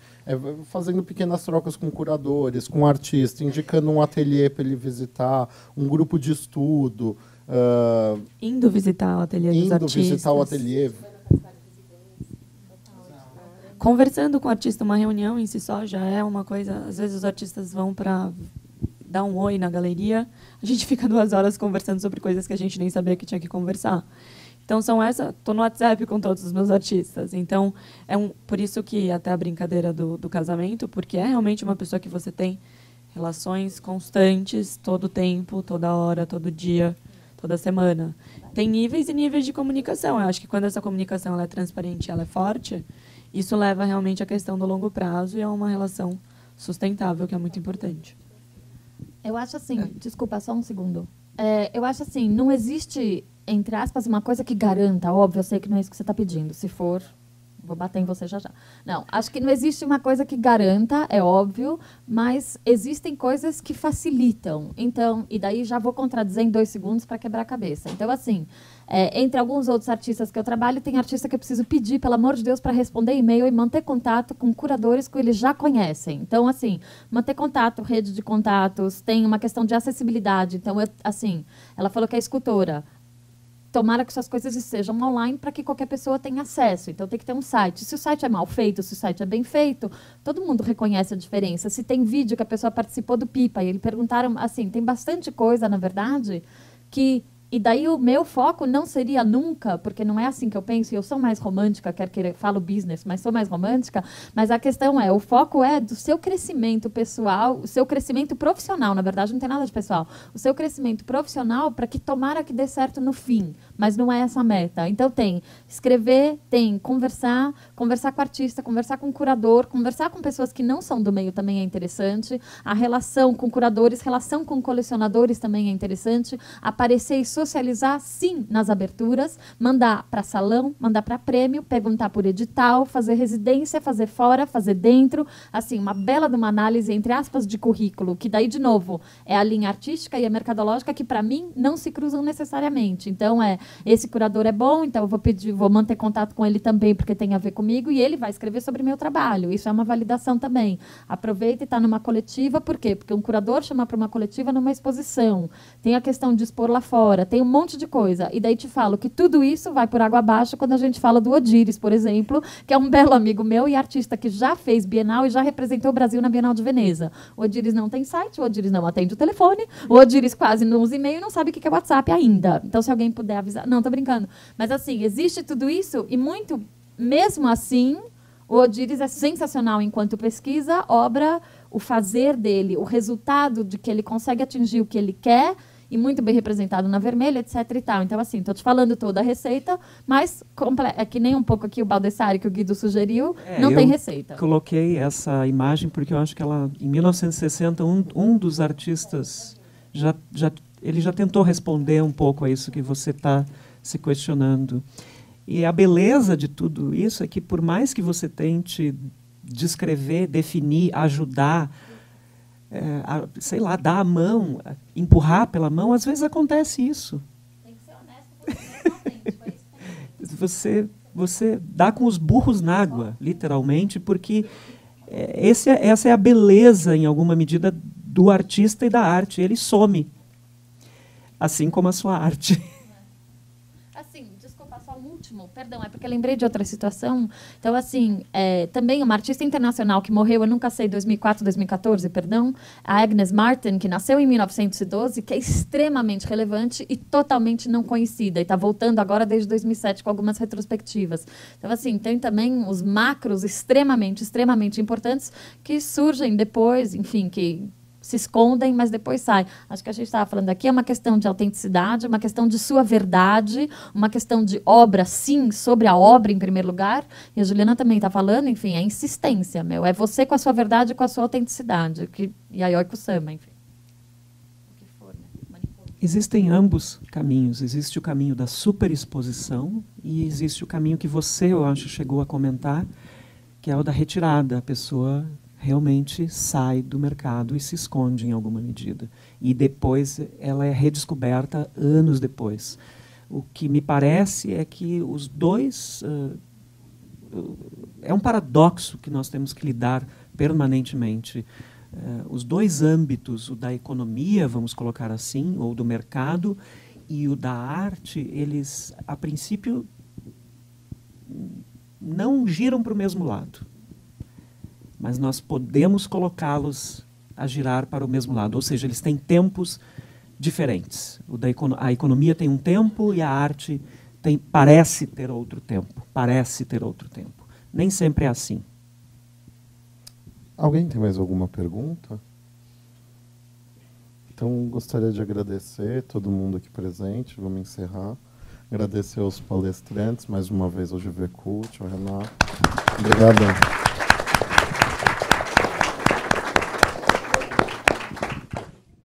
A: Fazendo pequenas trocas com curadores, com artista, indicando um ateliê para ele visitar, um grupo de estudo.
C: Indo visitar o ateliê dos artistas.
A: Indo visitar o ateliê.
C: Conversando com o artista, uma reunião em si só já é uma coisa... Às vezes os artistas vão para dar um oi na galeria, a gente fica 2 horas conversando sobre coisas que a gente nem sabia que tinha que conversar. Então, estou no WhatsApp com todos os meus artistas. Então, por isso que até a brincadeira do casamento, porque é realmente uma pessoa que você tem relações constantes, todo o tempo, toda hora, todo dia, toda semana. Tem níveis e níveis de comunicação. Eu acho que quando essa comunicação ela é transparente, ela é forte, isso leva realmente à questão do longo prazo e a uma relação sustentável, que é muito importante.
E: Eu acho assim, desculpa, só um segundo. Eu acho assim, não existe, entre aspas, uma coisa que garanta, óbvio, eu sei que não é isso que você está pedindo. Se for, vou bater em você já já. Não, acho que não existe uma coisa que garanta, é óbvio, mas existem coisas que facilitam. Então, e daí já vou contradizer em 2 segundos para quebrar a cabeça. Então, assim, entre alguns outros artistas que eu trabalho, tem artista que eu preciso pedir, pelo amor de Deus, para responder e-mail e manter contato com curadores que eles já conhecem. Então, assim, manter contato, rede de contatos, tem uma questão de acessibilidade. Então, assim, ela falou que é escultora. Tomara que suas coisas estejam online para que qualquer pessoa tenha acesso. Então, tem que ter um site. Se o site é mal feito, se o site é bem feito, todo mundo reconhece a diferença. Se tem vídeo que a pessoa participou do Pipa, e eles perguntaram, assim, tem bastante coisa, na verdade, que... E daí o meu foco não seria nunca, porque não é assim que eu penso, e eu sou mais romântica, falo business, mas sou mais romântica, mas a questão o foco é do seu crescimento pessoal, o seu crescimento profissional, na verdade não tem nada de pessoal, o seu crescimento profissional para que tomara que dê certo no fim, mas não é essa a meta. Então tem escrever, tem conversar com o artista, conversar com o curador, conversar com pessoas que não são do meio também é interessante, a relação com curadores, relação com colecionadores também é interessante, aparecer e socializar, sim, nas aberturas, mandar para salão, mandar para prêmio, perguntar por edital, fazer residência, fazer fora, fazer dentro, assim, uma bela de uma análise, entre aspas, de currículo, que daí, de novo, é a linha artística e a mercadológica que, para mim, não se cruzam necessariamente. Então, esse curador é bom, então eu vou manter contato com ele também, porque tem a ver comigo, e ele vai escrever sobre o meu trabalho. Isso é uma validação também. Aproveita e está numa coletiva, por quê? Porque um curador chama para uma coletiva numa exposição. Tem a questão de expor lá fora, tem um monte de coisa. E daí te falo que tudo isso vai por água abaixo quando a gente fala do Odíris, por exemplo, que é um belo amigo meu e artista que já fez Bienal e já representou o Brasil na Bienal de Veneza. O Odíris não tem site, o Odíris não atende o telefone, o Odíris quase não usa e-mail e não sabe o que é WhatsApp ainda. Então, se alguém puder avisar... Não, tô brincando. Mas, assim, existe tudo isso e muito... Mesmo assim, o Odíris é sensacional enquanto pesquisa, obra, o fazer dele, o resultado de que ele consegue atingir o que ele quer e muito bem representado na vermelha, etc. e tal. Então, assim, estou te falando toda a receita, mas é que nem um pouco aqui o Baldessari que o Guido sugeriu, não tem receita.
B: Eu coloquei essa imagem porque eu acho que ela, em 1960, um dos artistas ele já tentou responder um pouco a isso que você está se questionando. E a beleza de tudo isso é que, por mais que você tente descrever, definir, ajudar, sei lá, dar a mão, empurrar pela mão, às vezes acontece isso.
E: Tem que ser honesto
B: você dá com os burros na água, literalmente, porque essa é a beleza, em alguma medida, do artista e da arte. Ele some, assim como a sua arte.
E: Assim, desculpa, só um último, perdão, é porque eu lembrei de outra situação. Então, assim, também uma artista internacional que morreu, eu nunca sei, 2004, 2014, perdão, a Agnes Martin, que nasceu em 1912, que é extremamente relevante e totalmente não conhecida, e está voltando agora desde 2007 com algumas retrospectivas. Então, assim, tem também os macros extremamente, extremamente importantes que surgem depois, enfim, que se escondem, mas depois saem. Acho que a gente estava falando aqui é uma questão de autenticidade, uma questão de sua verdade, uma questão de obra, sim, sobre a obra em primeiro lugar. E a Juliana também está falando, enfim, é insistência, meu. É você com a sua verdade e com a sua autenticidade. Yayoi Kusama, enfim.
B: Existem ambos caminhos. Existe o caminho da superexposição e existe o caminho que você, eu acho, chegou a comentar, que é o da retirada. A pessoa realmente sai do mercado e se esconde em alguma medida. E depois ela é redescoberta anos depois. O que me parece é que os dois... é um paradoxo que nós temos que lidar permanentemente. Os dois âmbitos, o da economia, vamos colocar assim, ou do mercado, e o da arte, eles, a princípio, não giram para o mesmo lado. Mas nós podemos colocá-los a girar para o mesmo lado. Ou seja, eles têm tempos diferentes. A economia tem um tempo e a arte parece ter outro tempo. Parece ter outro tempo. Nem sempre é assim.
A: Alguém tem mais alguma pergunta? Então, gostaria de agradecer todo mundo aqui presente. Vamos encerrar. Agradecer aos palestrantes, mais uma vez ao GV Cult, ao Renato. Obrigado.